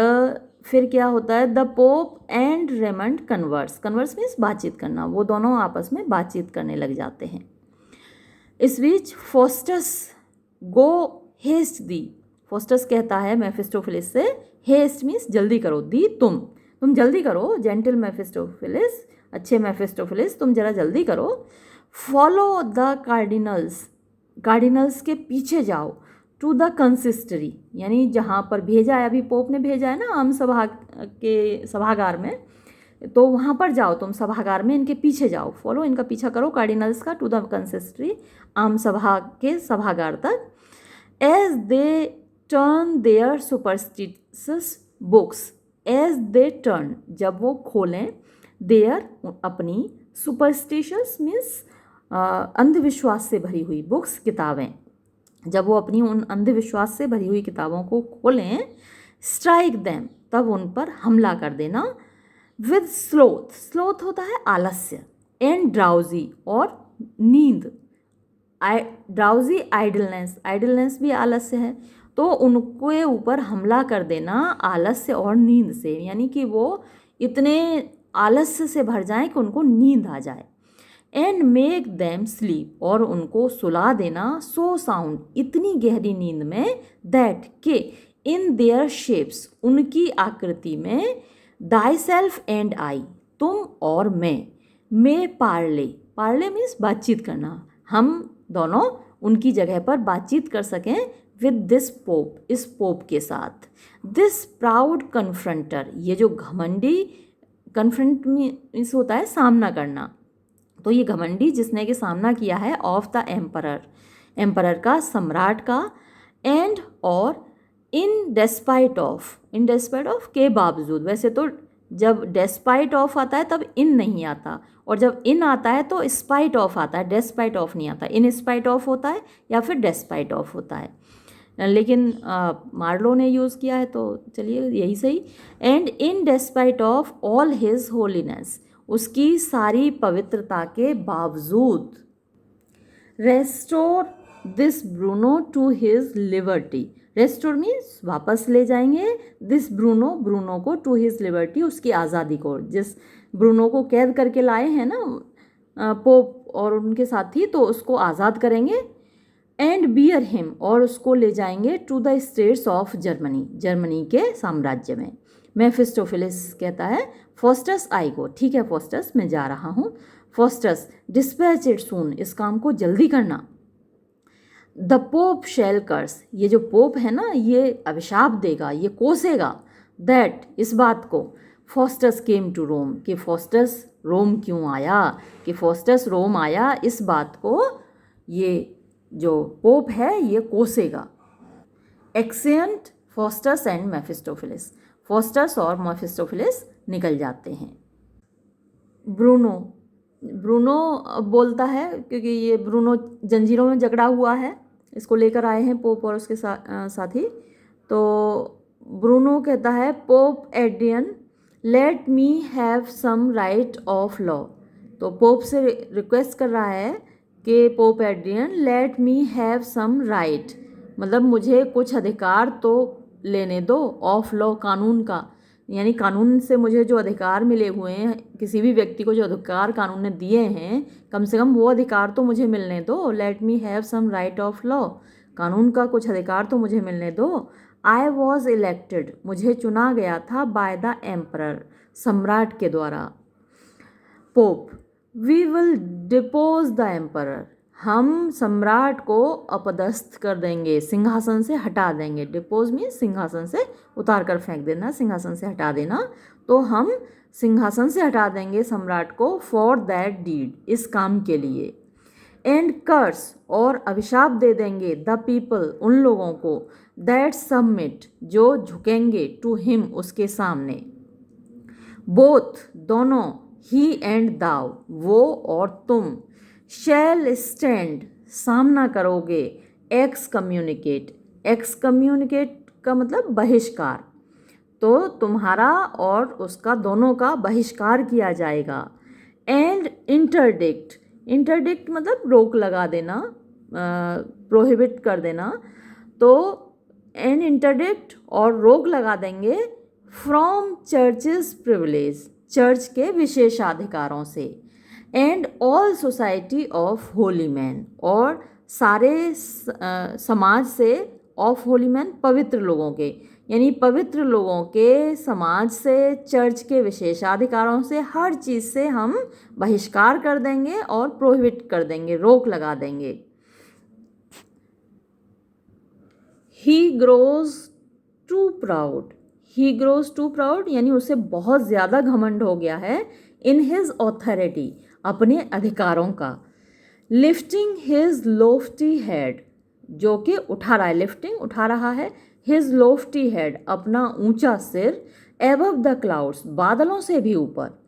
फिर क्या होता है, the pope and Raymond converse means बातचीत करना, वो दोनों आपस में बातचीत करने लग जाते हैं। इस बीच फोस्टस गो हेस्ट दी, फोस्टस कहता है मेफिस्टोफिलिस से, हेस्ट मीन्स जल्दी करो, दी तुम जल्दी करो, जेंटल मेफिस्टोफिलिस, अच्छे मेफिस्टोफिलिस तुम जरा जल्दी करो। फॉलो द कार्डिनल्स के पीछे जाओ, टू द कंसिस्टरी, यानी जहाँ पर भेजा है, अभी पोप ने भेजा है ना आम सभा के सभागार में, तो वहाँ पर जाओ तुम, सभागार में इनके पीछे जाओ, फॉलो, इनका पीछा करो कार्डिनल्स का, टू द कंसिस्टरी, आम सभा के सभागार तक। As they turn their superstitious books, as they turn, जब वो खोलें, देयर अपनी, सुपरस्टिशियस मीन्स अंधविश्वास से भरी हुई, बुक्स किताबें, जब वो अपनी उन अंधविश्वास से भरी हुई किताबों को खोलें, स्ट्राइक देम, तब उन पर हमला कर देना। विद स्लोथ होता है आलस्य, एंड ड्राउजी और नींद, ड्राउजी आइडलनेस भी आलस्य है, तो उनके ऊपर हमला कर देना आलस्य और नींद से, यानी कि वो इतने आलस्य से भर जाएं कि उनको नींद आ जाए। एंड मेक देम स्लीप, और उनको सुला देना, सो साउंड, इतनी गहरी नींद में, दैट के इन देयर शेप्स, उनकी आकृति में, दाई सेल्फ एंड आई, तुम और मैं, मे पार्ले मीन्स बातचीत करना, हम दोनों उनकी जगह पर बातचीत कर सकें, विद दिस पोप, इस पोप के साथ। दिस प्राउड कन्फ्रंटर, ये जो घमंडी, कन्फ्रंट मीन्स होता है सामना करना, तो ये घमंडी जिसने कि सामना किया है ऑफ द एम्परर का, सम्राट का, एंड और इन डेस्पाइट ऑफ के बावजूद, वैसे तो जब डेस्पाइट ऑफ आता है तब इन नहीं आता, और जब इन आता है तो स्पाइट ऑफ आता है, डेस्पाइट ऑफ नहीं आता, इन स्पाइट ऑफ होता है या फिर डेस्पाइट ऑफ होता है, लेकिन मार्लो ने यूज़ किया है तो चलिए यही सही। And in despite of all his holiness, उसकी सारी पवित्रता के बावजूद। Restore this Bruno to his liberty, restore means वापस ले जाएंगे, दिस ब्रूनो को, टू हिज लिबर्टी, उसकी आज़ादी को, जिस ब्रूनो को कैद करके लाए हैं ना पोप और उनके साथी, तो उसको आज़ाद करेंगे। एंड बियर हिम, और उसको ले जाएंगे, to the states of Germany के साम्राज्य में। मेफिस्टोफिलिस कहता है, फोस्टस आई गो, ठीक है फोस्टस मैं जा रहा हूँ। फोस्टस डिस्पैच इट सून, इस काम को जल्दी करना। द पोप शैल कर्स, ये जो पोप है ना ये अभिशाप देगा, ये कोसेगा, दैट, इस बात को, फोस्टस केम टू रोम, कि फोस्टस रोम क्यों आया, कि फोस्टस रोम आया, इस बात को ये जो पोप है ये कोसेगा। एक्सिएंट फोस्टस एंड मेफिस्टोफिलिस, फोस्टस और मेफिस्टोफिलिस निकल जाते हैं। ब्रूनो बोलता है, क्योंकि ये ब्रूनो जंजीरों में जकड़ा हुआ है, इसको लेकर आए हैं पोप और उसके साथी। तो ब्रूनो कहता है, Pope Adrian let me have some right of law, तो पोप से रिक्वेस्ट कर रहा है कि Pope Adrian let me have some right, मतलब मुझे कुछ अधिकार तो लेने दो, ऑफ लॉ, कानून का, यानी कानून से मुझे जो अधिकार मिले हुए हैं, किसी भी व्यक्ति को जो अधिकार कानून ने दिए हैं, कम से कम वो अधिकार तो मुझे मिलने दो। Let me have some right of law, कानून का कुछ अधिकार तो मुझे मिलने दो। आई वॉज इलेक्टेड, मुझे चुना गया था बाय द एम्परर, सम्राट के द्वारा। Pope, we will depose the emperor, हम सम्राट को अपदस्थ कर देंगे, सिंहासन से हटा देंगे। डिपोज मीन्स सिंहासन से उतार कर फेंक देना, सिंहासन से हटा देना। तो हम सिंहासन से हटा देंगे सम्राट को फॉर दैट डीड, इस काम के लिए। एंड कर्स, और अभिशाप दे देंगे द पीपल, उन लोगों को, दैट सबमिट, जो झुकेंगे, टू हिम, उसके सामने। बोथ, दोनों, ही एंड दाउ, वो और तुम। शैल स्टैंड, सामना करोगे। एक्स कम्युनिकेट, एक्स कम्युनिकेट का मतलब बहिष्कार, तो तुम्हारा और उसका दोनों का बहिष्कार किया जाएगा। एंड इंटरडिक्ट, इंटरडिक्ट मतलब रोक लगा देना, प्रोहिबिट कर देना। तो एंड इंटरडिक्ट, और रोक लगा देंगे फ्रॉम चर्चेस प्रिविलेज, चर्च के विशेषाधिकारों से। And all society of Holi man, और सारे समाज से, ऑफ होली मैन पवित्र लोगों के, यानी पवित्र लोगों के समाज से, चर्च के विशेषाधिकारों से, हर चीज़ से हम बहिष्कार कर देंगे और प्रोहिबिट कर देंगे, रोक लगा देंगे। He grows too proud, he grows too proud यानी उसे बहुत ज़्यादा घमंड हो गया है। इन हिज ऑथोरिटी, अपने अधिकारों का। लिफ्टिंग हिज लोफ्टी हेड, जो कि उठा रहा है, लिफ्टिंग उठा रहा है। हिज लोफ्टी हेड, अपना ऊंचा सिर। एबव द क्लाउड्स, बादलों से भी ऊपर।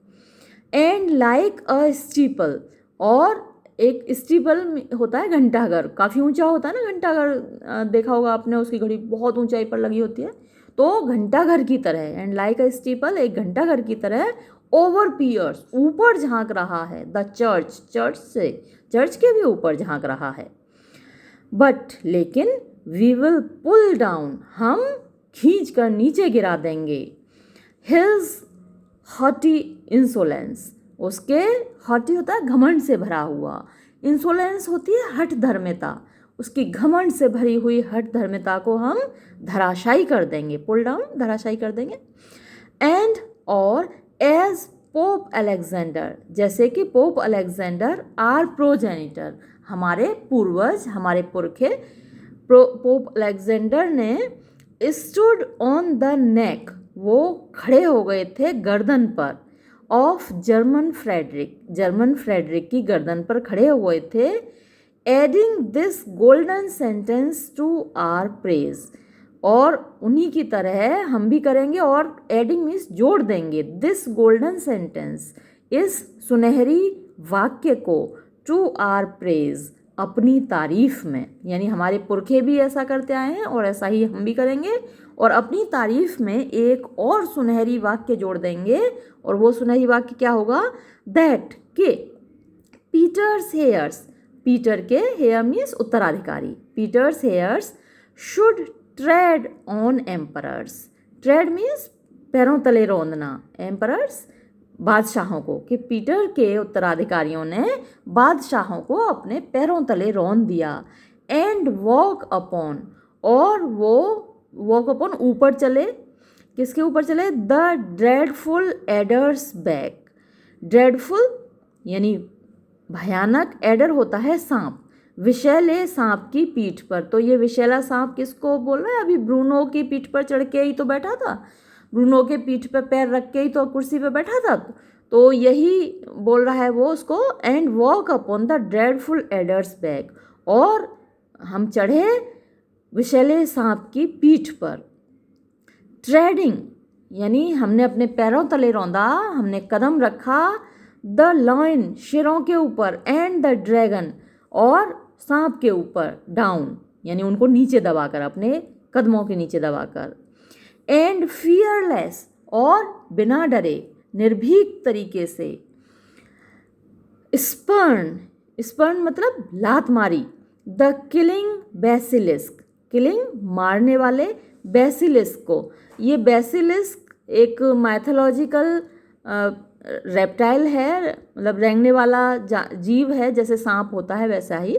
एंड लाइक अ स्टीपल, और एक स्टीपल होता है घंटाघर, काफ़ी ऊंचा होता है ना घंटाघर, देखा होगा आपने, उसकी घड़ी बहुत ऊंचाई पर लगी होती है, तो घंटाघर की तरह। एंड लाइक अ स्टीपल, एक घंटाघर की तरह। ओवर पियर्स, ऊपर झांक रहा है। द चर्च, चर्च से, चर्च के भी ऊपर झांक रहा है। बट, लेकिन, वी विल पुल डाउन, हम खींच कर नीचे गिरा देंगे। हिज हॉटी इंसोलेंस, उसके, हॉटी होता है घमंड से भरा हुआ, इंसोलेंस होती है हठ धर्मिता, उसकी घमंड से भरी हुई हठ धर्मिता को हम धराशायी कर देंगे। पुल डाउन, धराशायी कर देंगे। एंड, और एज पोप अलेक्जेंडर, जैसे कि पोप अलेक्जेंडर, आर प्रोजेनिटर, हमारे पूर्वज, हमारे पुरखे, पोप अलेक्जेंडर ने स्टूड ऑन द नेक, वो खड़े हो गए थे गर्दन पर, of German Frederick, German Frederick की गर्दन पर खड़े हुए थे। Adding this golden sentence to our praise, और उन्हीं की तरह हम भी करेंगे, और एडिंग मीन्स जोड़ देंगे, दिस गोल्डन सेंटेंस, इस सुनहरी वाक्य को, टू आर प्रेज, अपनी तारीफ में, यानी हमारे पुरखे भी ऐसा करते आए हैं और ऐसा ही हम भी करेंगे, और अपनी तारीफ में एक और सुनहरी वाक्य जोड़ देंगे। और वो सुनहरी वाक्य क्या होगा? दैट, के पीटर्स हेयर्स, पीटर के, हेयर मीन्स उत्तराधिकारी, Peter's heirs should tread on emperors, tread means पैरों तले रौंदना, एम्परर्स बादशाहों को, कि पीटर के उत्तराधिकारियों ने बादशाहों को अपने पैरों तले रौंद दिया। एंड वॉक अपॉन, और वो वॉक अपॉन ऊपर चले, किसके ऊपर चले? The dreadful aiders back, dreadful यानी भयानक, एडर होता है सांप, विषैले सांप की पीठ पर। तो ये विषैला सांप किसको बोल रहा है? अभी ब्रूनो की पीठ पर चढ़ के ही तो बैठा था, ब्रूनो के पीठ पर पैर रख के ही तो कुर्सी पर बैठा था, तो यही बोल रहा है वो उसको। And walk upon the dreadful aiders back, और हम चढ़े विषैले सांप की पीठ पर। ट्रेडिंग यानी हमने अपने पैरों तले रौंदा, हमने कदम रखा। द लायन, शेरों के ऊपर। एंड द ड्रैगन, और सांप के ऊपर। डाउन यानी उनको नीचे दबाकर, अपने कदमों के नीचे दबाकर। एंड फियरलेस, और बिना डरे, निर्भीक तरीके से। स्पर्न, स्पर्न मतलब लात मारी। द किलिंग बेसिलिस्क, किलिंग मारने वाले, बेसिलिस्क को, ये बेसिलिस्क एक माइथोलॉजिकल रेप्टाइल है, मतलब रेंगने वाला जीव है, जैसे सांप होता है वैसा ही,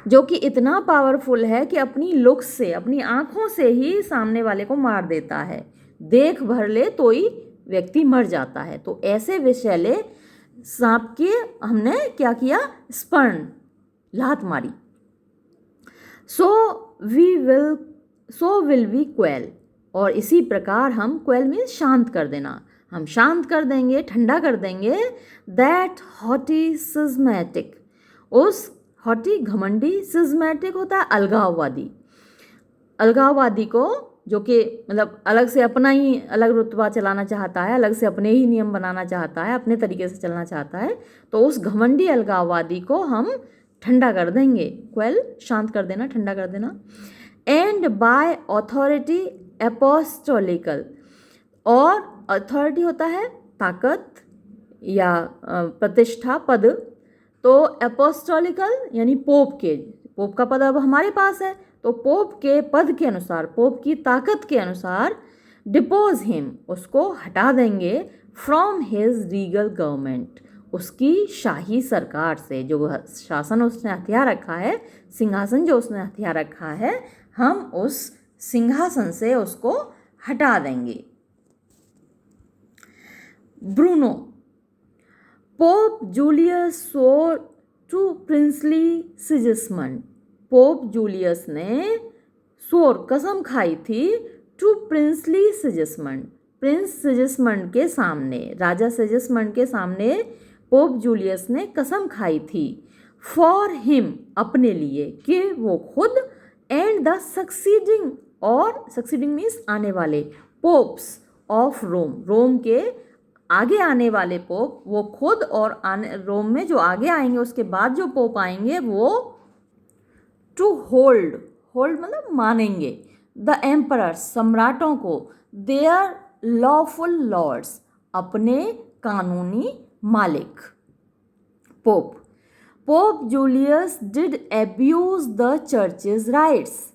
जो कि इतना पावरफुल है कि अपनी लुक्स से, अपनी आँखों से ही सामने वाले को मार देता है। देख भर ले तो ही व्यक्ति मर जाता है। तो ऐसे विषैले सांप के हमने क्या किया, स्पर्न, लात मारी। सो विल वी क्वेल, और इसी प्रकार हम, क्वेल मीन्स शांत कर देना, हम शांत कर देंगे, ठंडा कर देंगे, दैट हॉटी सिस्मेटिक, उस हॉटी घमंडी, सिस्मेटिक होता है अलगाववादी, अलगाववादी को, जो कि मतलब अलग से अपना ही अलग रुतबा चलाना चाहता है, अलग से अपने ही नियम बनाना चाहता है, अपने तरीके से चलना चाहता है, तो उस घमंडी अलगाववादी को हम ठंडा कर देंगे। क्वेल, शांत कर देना, ठंडा कर देना। एंड बाय ऑथोरिटी एपोस्टोलिकल, और अथॉरिटी होता है ताकत या प्रतिष्ठा, पद, तो एपोस्टोलिकल यानी पोप के, पोप का पद अब हमारे पास है, तो पोप के पद के अनुसार, पोप की ताकत के अनुसार, डिपोज हिम, उसको हटा देंगे, फ्रॉम हिज रीगल गवर्नमेंट, उसकी शाही सरकार से, जो शासन उसने हथिया रखा है, सिंहासन जो उसने हथिया रखा है, हम उस सिंहासन से उसको हटा देंगे। Bruno, Pope Julius swore to princely Sigismund, Pope Julius ने स्वोर, कसम खाई थी, to princely Sigismund, prince Sigismund के सामने, राजा सिजिस्मंड के सामने पोप जूलियस ने कसम खाई थी, फॉर हिम, अपने लिए, कि वो खुद, एंड द सक्सीडिंग, और सक्सीडिंग मीन्स आने वाले, पोप्स ऑफ रोम, रोम के आगे आने वाले पोप, वो खुद और आने रोम में जो आगे आएंगे, उसके बाद जो पोप आएंगे, वो टू होल्ड, होल्ड मतलब मानेंगे, द एम्परर, सम्राटों को, देयर लॉफुल लॉर्ड्स, अपने कानूनी मालिक। Pope, pope Julius did abuse the churches rights,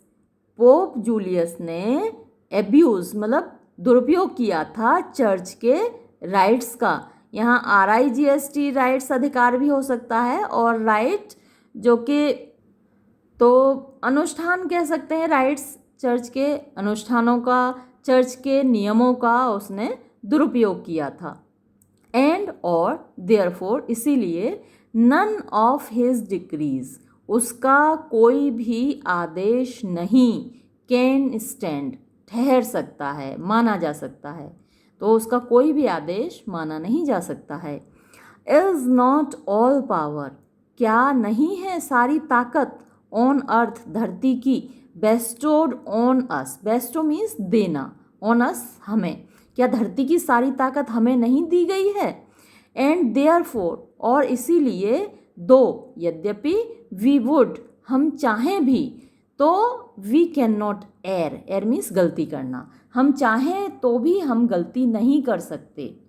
pope Julius ने एब्यूज मतलब दुरुपयोग किया था चर्च के राइट्स का। यहाँ RIGHT राइट्स अधिकार भी हो सकता है, और राइट जो कि, तो अनुष्ठान कह सकते हैं, राइट्स चर्च के अनुष्ठानों का, चर्च के नियमों का उसने दुरुपयोग किया था। एंड और देयरफॉर, इसीलिए, नन ऑफ हिज डिक्रीज, उसका कोई भी आदेश नहीं, कैन स्टैंड, ठहर सकता है, माना जा सकता है, तो उसका कोई भी आदेश माना नहीं जा सकता है। इज नॉट ऑल पावर, क्या नहीं है सारी ताकत, ऑन अर्थ, धरती की, bestowed on us, Bairstow means देना, ऑन अस, हमें, क्या धरती की सारी ताकत हमें नहीं दी गई है। एंड देयरफॉर, और इसीलिए, दो, यद्यपि, वी वुड, हम चाहें भी, तो we cannot err, err means गलती करना, हम चाहें तो भी हम गलती नहीं कर सकते।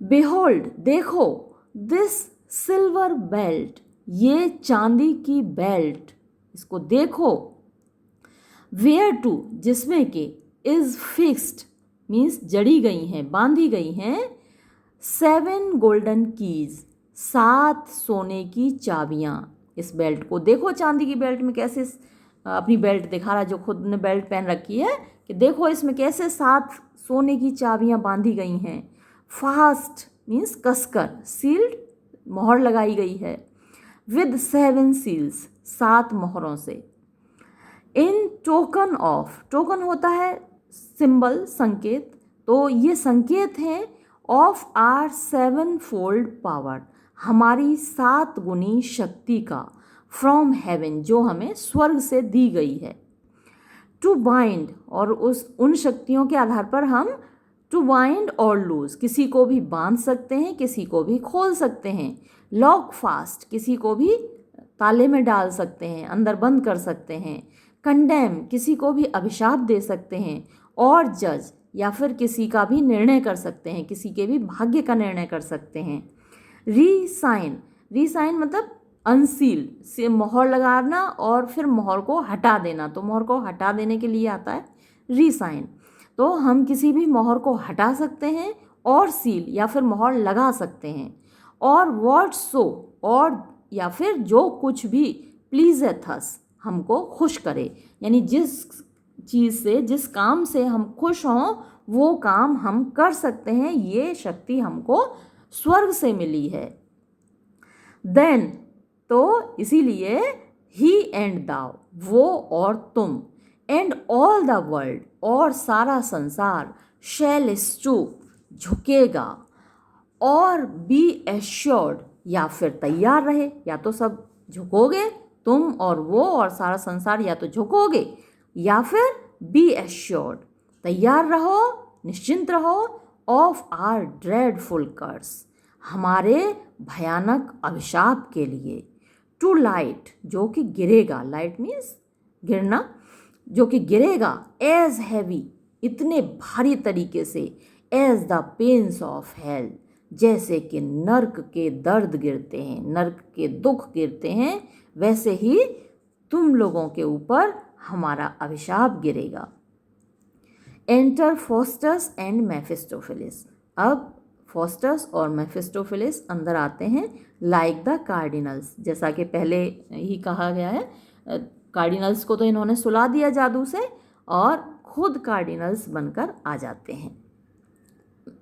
बेहोल्ड, देखो, दिस सिल्वर बेल्ट, ये चांदी की बेल्ट, इसको देखो, वेयर टू, जिसमें के, इज फिक्स्ड मीन्स जड़ी गई हैं, बांधी गई हैं, 7 गोल्डन कीज, 7 सोने की चाबियाँ। इस बेल्ट को देखो, चांदी की बेल्ट में कैसे अपनी बेल्ट दिखा रहा, जो खुद ने बेल्ट पहन रखी है, कि देखो इसमें कैसे 7 सोने की चाबियाँ बांधी गई हैं। फास्ट मीन्स कसकर, सील्ड मोहर लगाई गई है, विद 7 सील्स, 7 मोहरों से। इन टोकन ऑफ, टोकन होता है सिंबल, संकेत, तो ये संकेत हैं ऑफ आर 7-fold पावर, हमारी 7 गुनी शक्ति का, फ्रॉम हेवन, जो हमें स्वर्ग से दी गई है। टू बाइंड, और उन शक्तियों के आधार पर हम टू बाइंड और लूज, किसी को भी बांध सकते हैं, किसी को भी खोल सकते हैं। लॉक फास्ट, किसी को भी ताले में डाल सकते हैं, अंदर बंद कर सकते हैं। कंडेम, किसी को भी अभिशाप दे सकते हैं। और जज, या फिर किसी का भी निर्णय कर सकते हैं, किसी के भी भाग्य का निर्णय कर सकते हैं। रीसाइन, रीसाइन मतलब अनसील से मोहर लगाना और फिर मोहर को हटा देना, तो मोहर को हटा देने के लिए आता है रीसाइन। तो हम किसी भी मोहर को हटा सकते हैं और सील या फिर मोहर लगा सकते हैं। और व्हाट सो, और या फिर जो कुछ भी प्लीज़ेथ अस, हमको खुश करे, यानी जिस चीज़ से, जिस काम से हम खुश हों वो काम हम कर सकते हैं। ये शक्ति हमको स्वर्ग से मिली है। देन, तो इसीलिए ही एंड दाओ, वो और तुम, एंड ऑल द वर्ल्ड, और सारा संसार, शैल स्टूप, झुकेगा, और बी एश्योर्ड, या फिर तैयार रहे, या तो सब झुकोगे तुम और वो और सारा संसार, या तो झुकोगे, या फिर बी एश्योर्ड, तैयार रहो, निश्चिंत रहो, ऑफ आर ड्रेडफुल कर्स, हमारे भयानक अभिशाप के लिए, टू लाइट, जो कि गिरेगा, लाइट मीन्स गिरना, जो कि गिरेगा, एज हैवी, इतने भारी तरीके से, as the pains of hell, जैसे कि नर्क के दर्द गिरते हैं, नर्क के दुख गिरते हैं, वैसे ही तुम लोगों के ऊपर हमारा अभिशाप गिरेगा। एंटर फॉस्टस एंड मेफिस्टोफिलिस, अब फॉस्टस और मेफिस्टोफिलिस अंदर आते हैं, लाइक द कार्डिनल्स, जैसा कि पहले ही कहा गया है, कार्डिनल्स को तो इन्होंने सुला दिया जादू से और खुद कार्डिनल्स बनकर आ जाते हैं।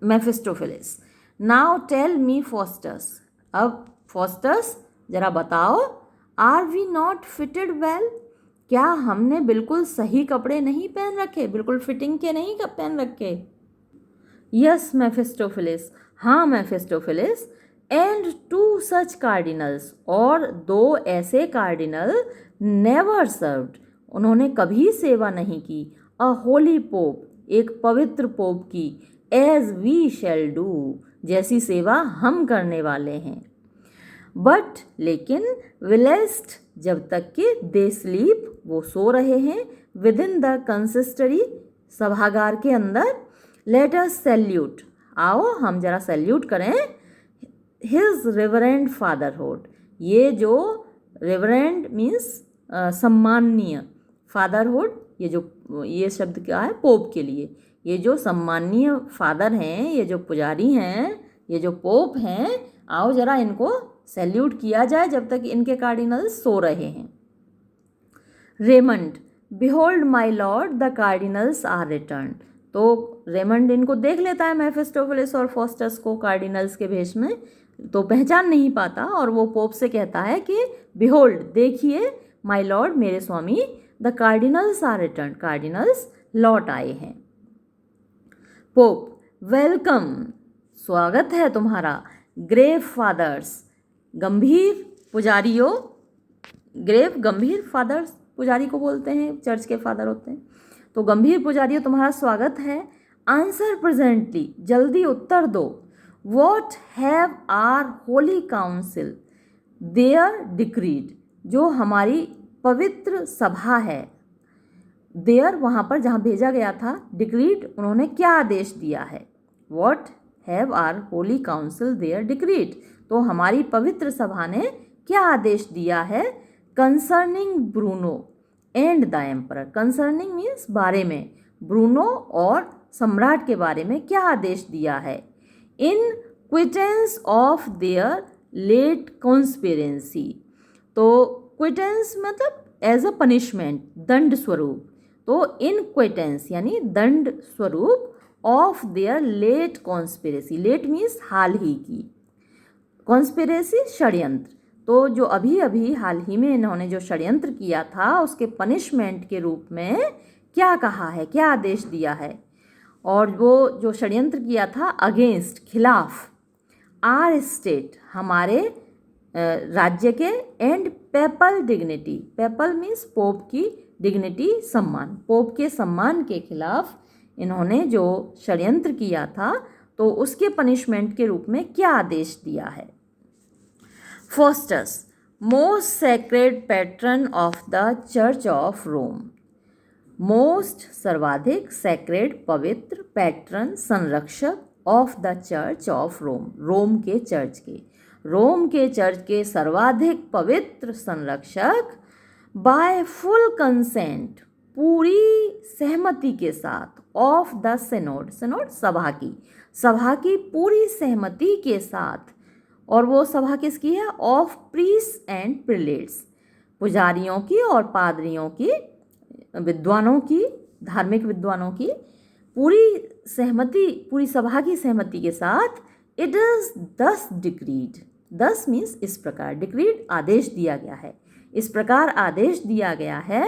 Mephistopheles, now tell me Faustus, अब फॉस्टस जरा बताओ, are we not fitted well, क्या हमने बिल्कुल सही कपड़े नहीं पहन रखे, बिल्कुल फिटिंग के नहीं पहन रखे। यस मेफिस्टोफिलिस, हाँ मेफिस्टोफिलिस, एंड टू सच कार्डिनल्स, और दो ऐसे कार्डिनल, नेवर सर्व्ड, उन्होंने कभी सेवा नहीं की, अ होली पोप, एक पवित्र पोप की, एज वी शैल डू, जैसी सेवा हम करने वाले हैं। बट, लेकिन, विलेस्ट, जब तक कि दे स्लीप, वो सो रहे हैं, विद इन द कंसिस्टरी, सभागार के अंदर, लेट अस सैल्यूट, आओ हम जरा सैल्यूट करें, हिज रेवरेंड फादरहुड, ये जो रेवरेंड मीन्स सम्माननीय, फादरहुड ये शब्द क्या है, पोप के लिए, ये जो सम्माननीय फादर हैं, ये जो पुजारी हैं, ये जो पोप हैं, आओ जरा इनको सैल्यूट किया जाए जब तक इनके कार्डिनल्स सो रहे हैं। Raymond, behold my lord the cardinals are return, तो रेमंड इनको देख लेता है, मेफिस्टोफिलिस और फॉस्टस को कार्डिनल्स के भेष में, तो पहचान नहीं पाता और वो पोप से कहता है कि बिहोल्ड, देखिए, माई लॉर्ड, मेरे स्वामी, the cardinals are return, cardinals लौट आए हैं। पोप, वेलकम, स्वागत है तुम्हारा, ग्रेव फादर्स, गंभीर पुजारियों, ग्रेव गंभीर, फादर्स पुजारी को बोलते हैं, चर्च के फादर होते हैं, तो गंभीर पुजारियों तुम्हारा स्वागत है। आंसर प्रेजेंटली, जल्दी उत्तर दो, what have our holy council there decreed, जो हमारी पवित्र सभा है, देयर वहाँ पर जहाँ भेजा गया था, डिक्रीड उन्होंने क्या आदेश दिया है, what have our holy council there decreed, तो हमारी पवित्र सभा ने क्या आदेश दिया है, concerning Bruno and the emperor, concerning means बारे में, ब्रूनो और सम्राट के बारे में क्या आदेश दिया है, इन क्विटेंस ऑफ देयर लेट कॉन्स्पिरेंसी, तो क्विटेंस मतलब एज अ पनिशमेंट, दंड स्वरूप, तो इन क्विटेंस यानी दंड स्वरूप, of their late conspiracy, late means हाल ही की, कॉन्स्पिरेसी षड्यंत्र, तो जो अभी अभी हाल ही में इन्होंने जो षड्यंत्र किया था उसके पनिशमेंट के रूप में क्या कहा है, क्या आदेश दिया है, और वो जो षड्यंत्र किया था अगेंस्ट, खिलाफ, आर स्टेट, हमारे राज्य के, and PayPal dignity, papal means Pope की डिग्निटी, सम्मान, पोप के सम्मान के खिलाफ इन्होंने जो षड्यंत्र किया था तो उसके पनिशमेंट के रूप में क्या आदेश दिया है। Faustus, most sacred patron of the church of Rome, most सर्वाधिक, सेक्रेड पवित्र, पैट्रन संरक्षक, of the church of Rome, Rome के चर्च के, रोम के चर्च के सर्वाधिक पवित्र संरक्षक, बाय फुल कंसेंट, पूरी सहमति के साथ, ऑफ द सिनोड, सिनोड सभा की पूरी सहमति के साथ, और वो सभा किसकी है? ऑफ प्रीस्ट एंड प्रिलेट्स, पुजारियों की और पादरियों की, विद्वानों की, धार्मिक विद्वानों की पूरी सहमति, पूरी सभा की सहमति के साथ इट इज दस डिक्रीड, दस मीन्स इस प्रकार, डिक्रीड आदेश दिया गया है, इस प्रकार आदेश दिया गया है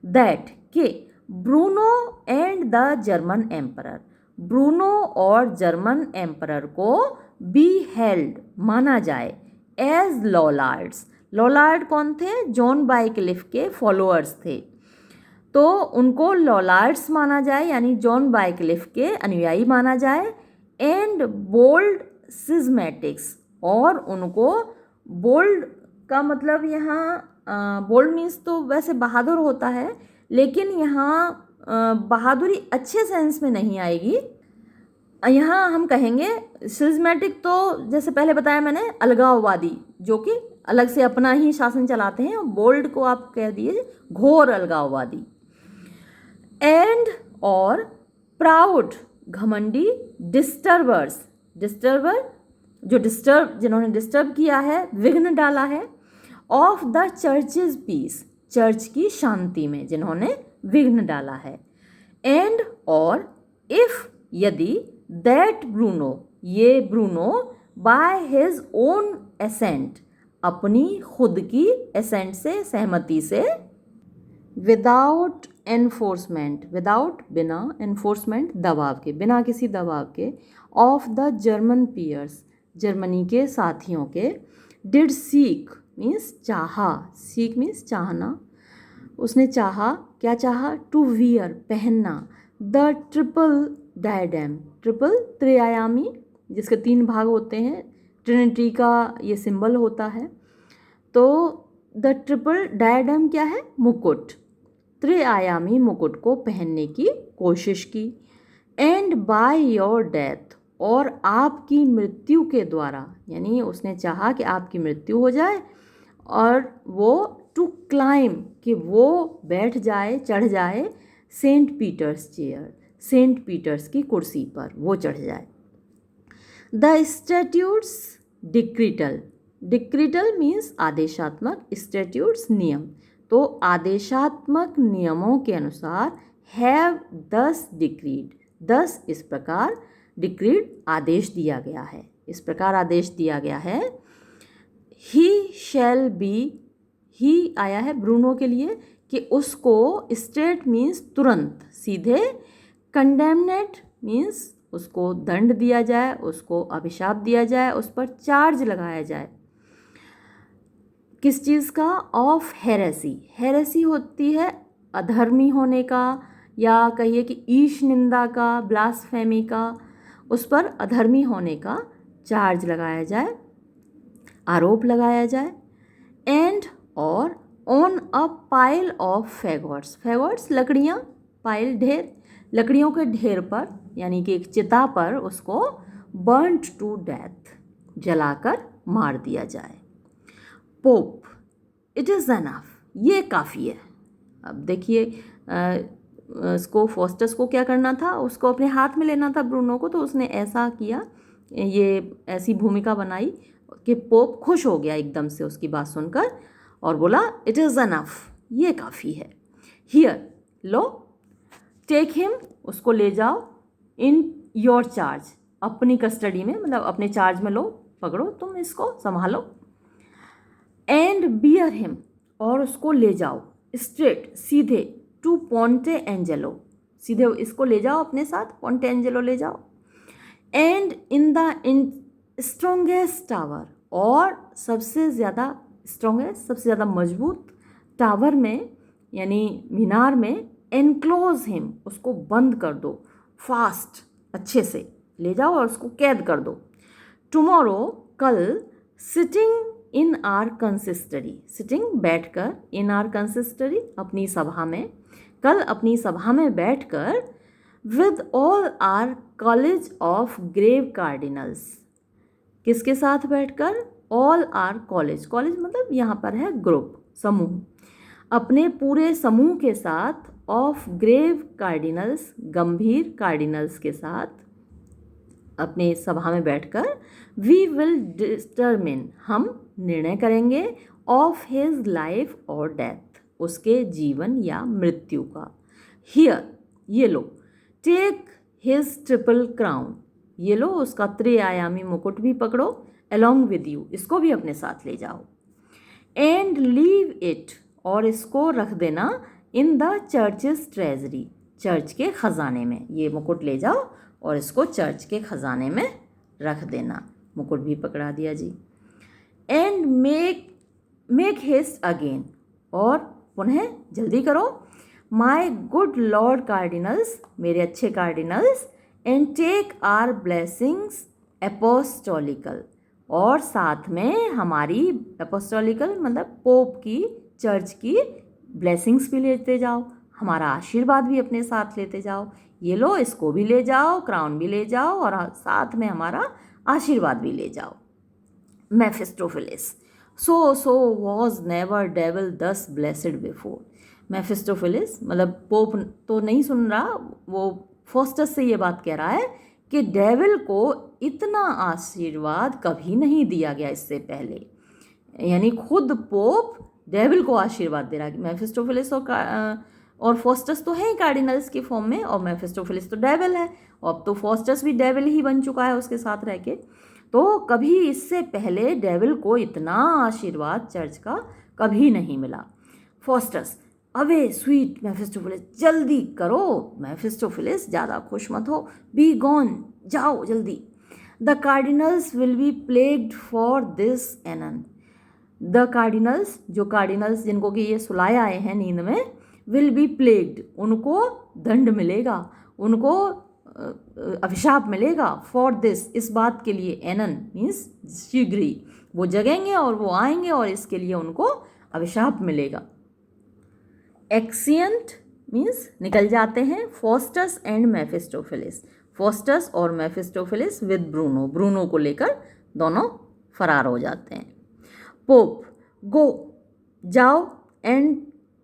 दैट के Bruno and the German emperor, Bruno और जर्मन एम्परर को बी हेल्ड माना जाए एज लॉलार्ड्स। लॉलार्ड कौन थे? जॉन बाइक्लिफ के फॉलोअर्स थे, तो उनको लॉलार्ड्स माना जाए यानी जॉन बाइक्लिफ के अनुयायी माना जाए। एंड बोल्ड सिस्मेटिक्स, और उनको बोल्ड का मतलब यहाँ बोल्ड मीन्स तो वैसे बहादुर होता है, लेकिन यहाँ बहादुरी अच्छे सेंस में नहीं आएगी। यहाँ हम कहेंगे सिस्मेटिक, तो जैसे पहले बताया मैंने, अलगाववादी, जो कि अलग से अपना ही शासन चलाते हैं। बोल्ड को आप कह दिए घोर अलगाववादी। एंड और प्राउड, घमंडी, डिस्टर्बर्स, डिस्टर्बर जो जिन्होंने डिस्टर्ब किया है, विघ्न डाला है, of the church's peace, church की शांति में जिन्होंने विघ्न डाला है। एंड और इफ, यदि, दैट ब्रूनो, ये Bruno, by his own assent, अपनी खुद की एसेंट से, सहमति से, विदाउट एनफोर्समेंट, विदाउट बिना, एनफोर्समेंट दबाव के, बिना किसी दबाव के, ऑफ द जर्मन पीयर्स, जर्मनी के साथियों के, डिड सीक मीन्स चाहा, सीक मीन्स चाहना, उसने चाहा, क्या चाहा? टू वियर, पहनना, द ट्रिपल डायडेम, ट्रिपल त्रिआयामी, जिसके 3 भाग होते हैं, ट्रिनिटी का ये सिंबल होता है। तो द ट्रिपल डायडेम क्या है? मुकुट, त्रिआयामी मुकुट को पहनने की कोशिश की। एंड बाय योर डेथ, और आपकी मृत्यु के द्वारा, यानी उसने चाहा कि आपकी मृत्यु हो जाए, और वो टू क्लाइम, कि वो बैठ जाए, चढ़ जाए, Saint Peter's chair, Saint Peter's की कुर्सी पर वो चढ़ जाए। The statutes decretal, decretal means आदेशात्मक, स्टैट्यूट्स नियम, तो आदेशात्मक नियमों के अनुसार हैव 10 डिक्रीड, 10 इस प्रकार डिक्रीड आदेश दिया गया है, इस प्रकार आदेश दिया गया है। ही शैल बी, ही आया है ब्रूनो के लिए कि उसको, स्ट्रेट मीन्स तुरंत, सीधे, कंडेमनेट मीन्स उसको दंड दिया जाए, उसको अभिशाप दिया जाए, उस पर चार्ज लगाया जाए। किस चीज़ का? ऑफ हेरेसी, हेरेसी होती है अधर्मी होने का, या कहिए कि ईश निंदा का, ब्लास्फेमी का, उस पर अधर्मी होने का चार्ज लगाया जाए, आरोप लगाया जाए। एंड और ऑन अ पाइल ऑफ फैगॉट्स, फैगॉट्स लकड़ियाँ, पाइल ढेर, लकड़ियों के ढेर पर, यानी कि एक चिता पर उसको बर्न्ड टू डेथ, जलाकर मार दिया जाए। पोप, इट इज़ एनफ, ये काफ़ी है। अब देखिए इसको, फोस्टस को क्या करना था? उसको अपने हाथ में लेना था ब्रूनो को, तो उसने ऐसा किया, ये ऐसी भूमिका बनाई कि पोप खुश हो गया एकदम से उसकी बात सुनकर और बोला इट इज़ एनफ, ये काफ़ी है। हियर, लो, टेक हिम, उसको ले जाओ, इन योर चार्ज, अपनी कस्टडी में, मतलब अपने चार्ज में लो, पकड़ो, तुम इसको संभालो। एंड बियर हिम, और उसको ले जाओ, स्ट्रेट, सीधे, टू पोंटे एंजेलो, सीधे इसको ले जाओ अपने साथ, पोंटे एंजेलो ले जाओ। And in the strongest tower, और सबसे ज़्यादा स्ट्रॉन्गेस्ट, सबसे ज़्यादा मजबूत टावर में, यानी मीनार में, एनक्लोज हिम, उसको बंद कर दो, फास्ट, अच्छे से ले जाओ और उसको कैद कर दो। टुमारो, कल, sitting in are consistory, sitting बैठकर, इन आर कंसिस्टरी अपनी सभा में, कल अपनी सभा में बैठकर, with all our college of grave cardinals, किसके साथ बैठकर? ऑल आर कॉलेज, कॉलेज मतलब यहाँ पर है ग्रुप, समूह, अपने पूरे समूह के साथ, ऑफ ग्रेव कार्डिनल्स, गंभीर कार्डिनल्स के साथ अपने सभा में बैठकर वी विल डिटरमिन, हम निर्णय करेंगे, ऑफ हिज लाइफ और डेथ, उसके जीवन या मृत्यु का। हियर, ये लो, टेक हिज ट्रिपल क्राउन, ये लो उसका त्रिआयामी मुकुट भी पकड़ो, अलॉन्ग विद यू, इसको भी अपने साथ ले जाओ, एंड लीव इट, और इसको रख देना, in the churches treasury, church के खजाने में, ये मुकुट ले जाओ और इसको चर्च के खजाने में रख देना। मुकुट भी पकड़ा दिया जी। एंड मेक हेस्ट अगेन, और पुनः जल्दी करो, माई गुड लॉर्ड कार्डिनल्स, मेरे अच्छे cardinals, and take our blessings apostolical, और साथ में हमारी एपोस्टोलिकल मतलब पोप की, चर्च की ब्लेसिंग्स भी लेते जाओ, हमारा आशीर्वाद भी अपने साथ लेते जाओ। ये लो, इसको भी ले जाओ, क्राउन भी ले जाओ और साथ में हमारा आशीर्वाद भी ले जाओ। मेफिस्टोफिलिस, सो वॉज नेवर डेविल दस ब्लेसड बिफोर। मेफिस्टोफिलिस मतलब पोप तो नहीं सुन रहा, वो फोस्टस से ये बात कह रहा है कि डेविल को इतना आशीर्वाद कभी नहीं दिया गया इससे पहले, यानी खुद पोप डेविल को आशीर्वाद दे रहा है। मेफिस्टोफिलिस और फोस्टस तो है ही कार्डिनल्स की फॉर्म में, और मेफिस्टोफिलिस तो डेविल है, और अब तो फोस्टस भी डेविल ही बन चुका है उसके साथ रह के। तो कभी इससे पहले डेविल को इतना आशीर्वाद चर्च का कभी नहीं मिला। फोस्टस, अवे स्वीट मेफिस्टोफिलिस, जल्दी करो मेफिस्टोफिलिस, ज़्यादा खुश मत हो, बी गॉन, जाओ जल्दी। The cardinals will be plagued for this anon, the cardinals, जो कार्डिनल्स जिनको कि ये सुलाए आए हैं नींद में, विल बी प्लेग्ड, उनको दंड मिलेगा, उनको अभिशाप मिलेगा, फॉर दिस, इस बात के लिए, एनन मीन्स शीघ्र ही वो जगेंगे और वो आएंगे और इसके लिए उनको अभिशाप मिलेगा। एक्सिएंट मीन्स निकल जाते हैं, फोस्टस एंड मेफिस्टोफिलिस, फोस्टस और मेफिस्टोफिलिस विद ब्रूनो, ब्रूनो को लेकर दोनों फरार हो जाते हैं। पोप, गो, जाओ, एंड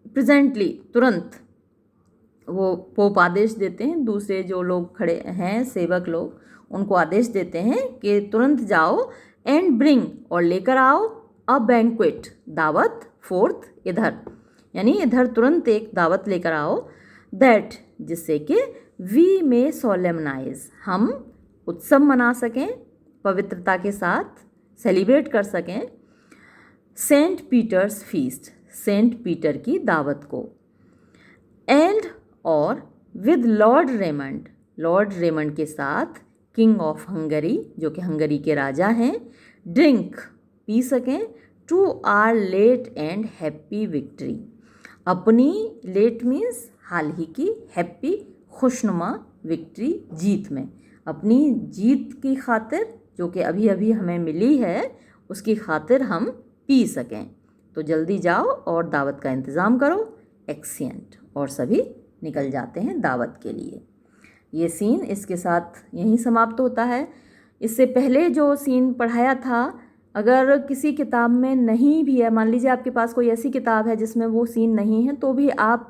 प्रेजेंटली, तुरंत, वो पोप आदेश देते हैं, दूसरे जो लोग खड़े हैं सेवक लोग उनको आदेश देते हैं कि तुरंत जाओ, एंड ब्रिंग, और लेकर आओ, अ बैंक्वेट, दावत, फोर्थ, इधर, यानी इधर तुरंत एक दावत लेकर आओ, दैट, जिससे कि वी मे सोलेमनाइज, हम उत्सव मना सकें, पवित्रता के साथ सेलिब्रेट कर सकें, Saint Peter's feast, Saint Peter की दावत को, एंड, और with lord Raymond, lord Raymond के साथ, किंग ऑफ हंगरी, जो कि हंगरी के राजा हैं, ड्रिंक, पी सकें, to our late and happy victory, अपनी, लेट मीन्स हाल ही की, हैप्पी खुशनुमा, विक्ट्री जीत में, अपनी जीत की खातिर जो कि अभी अभी हमें मिली है उसकी खातिर हम पी सकें। तो जल्दी जाओ और दावत का इंतज़ाम करो। एक्सिएंट, और सभी निकल जाते हैं दावत के लिए। ये सीन इसके साथ यहीं समाप्त होता है। इससे पहले जो सीन पढ़ाया था, अगर किसी किताब में नहीं भी है, मान लीजिए आपके पास कोई ऐसी किताब है जिसमें वो सीन नहीं है, तो भी आप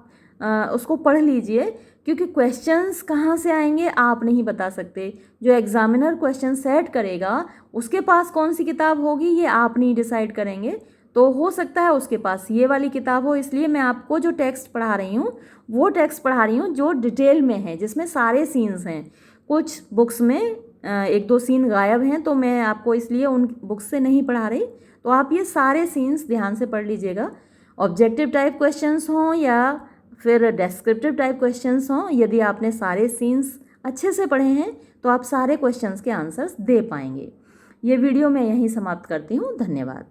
उसको पढ़ लीजिए, क्योंकि क्वेश्चंस कहाँ से आएंगे आप नहीं बता सकते। जो एग्जामिनर क्वेश्चन सेट करेगा उसके पास कौन सी किताब होगी ये आप नहीं डिसाइड करेंगे। तो हो सकता है उसके पास ये वाली किताब हो, इसलिए मैं आपको जो टेक्स्ट पढ़ा रही हूँ वो टेक्स्ट पढ़ा रही हूँ जो डिटेल में है, जिसमें सारे सीन्स हैं। कुछ बुक्स में एक दो सीन गायब हैं, तो मैं आपको इसलिए उन बुक्स से नहीं पढ़ा रही। तो आप ये सारे सीन्स ध्यान से पढ़ लीजिएगा। ऑब्जेक्टिव टाइप क्वेश्चंस हों या फिर डेस्क्रिप्टिव टाइप क्वेश्चंस हों, यदि आपने सारे सीन्स अच्छे से पढ़े हैं तो आप सारे क्वेश्चंस के आंसर्स दे पाएंगे। ये वीडियो मैं यहीं समाप्त करती हूँ। धन्यवाद।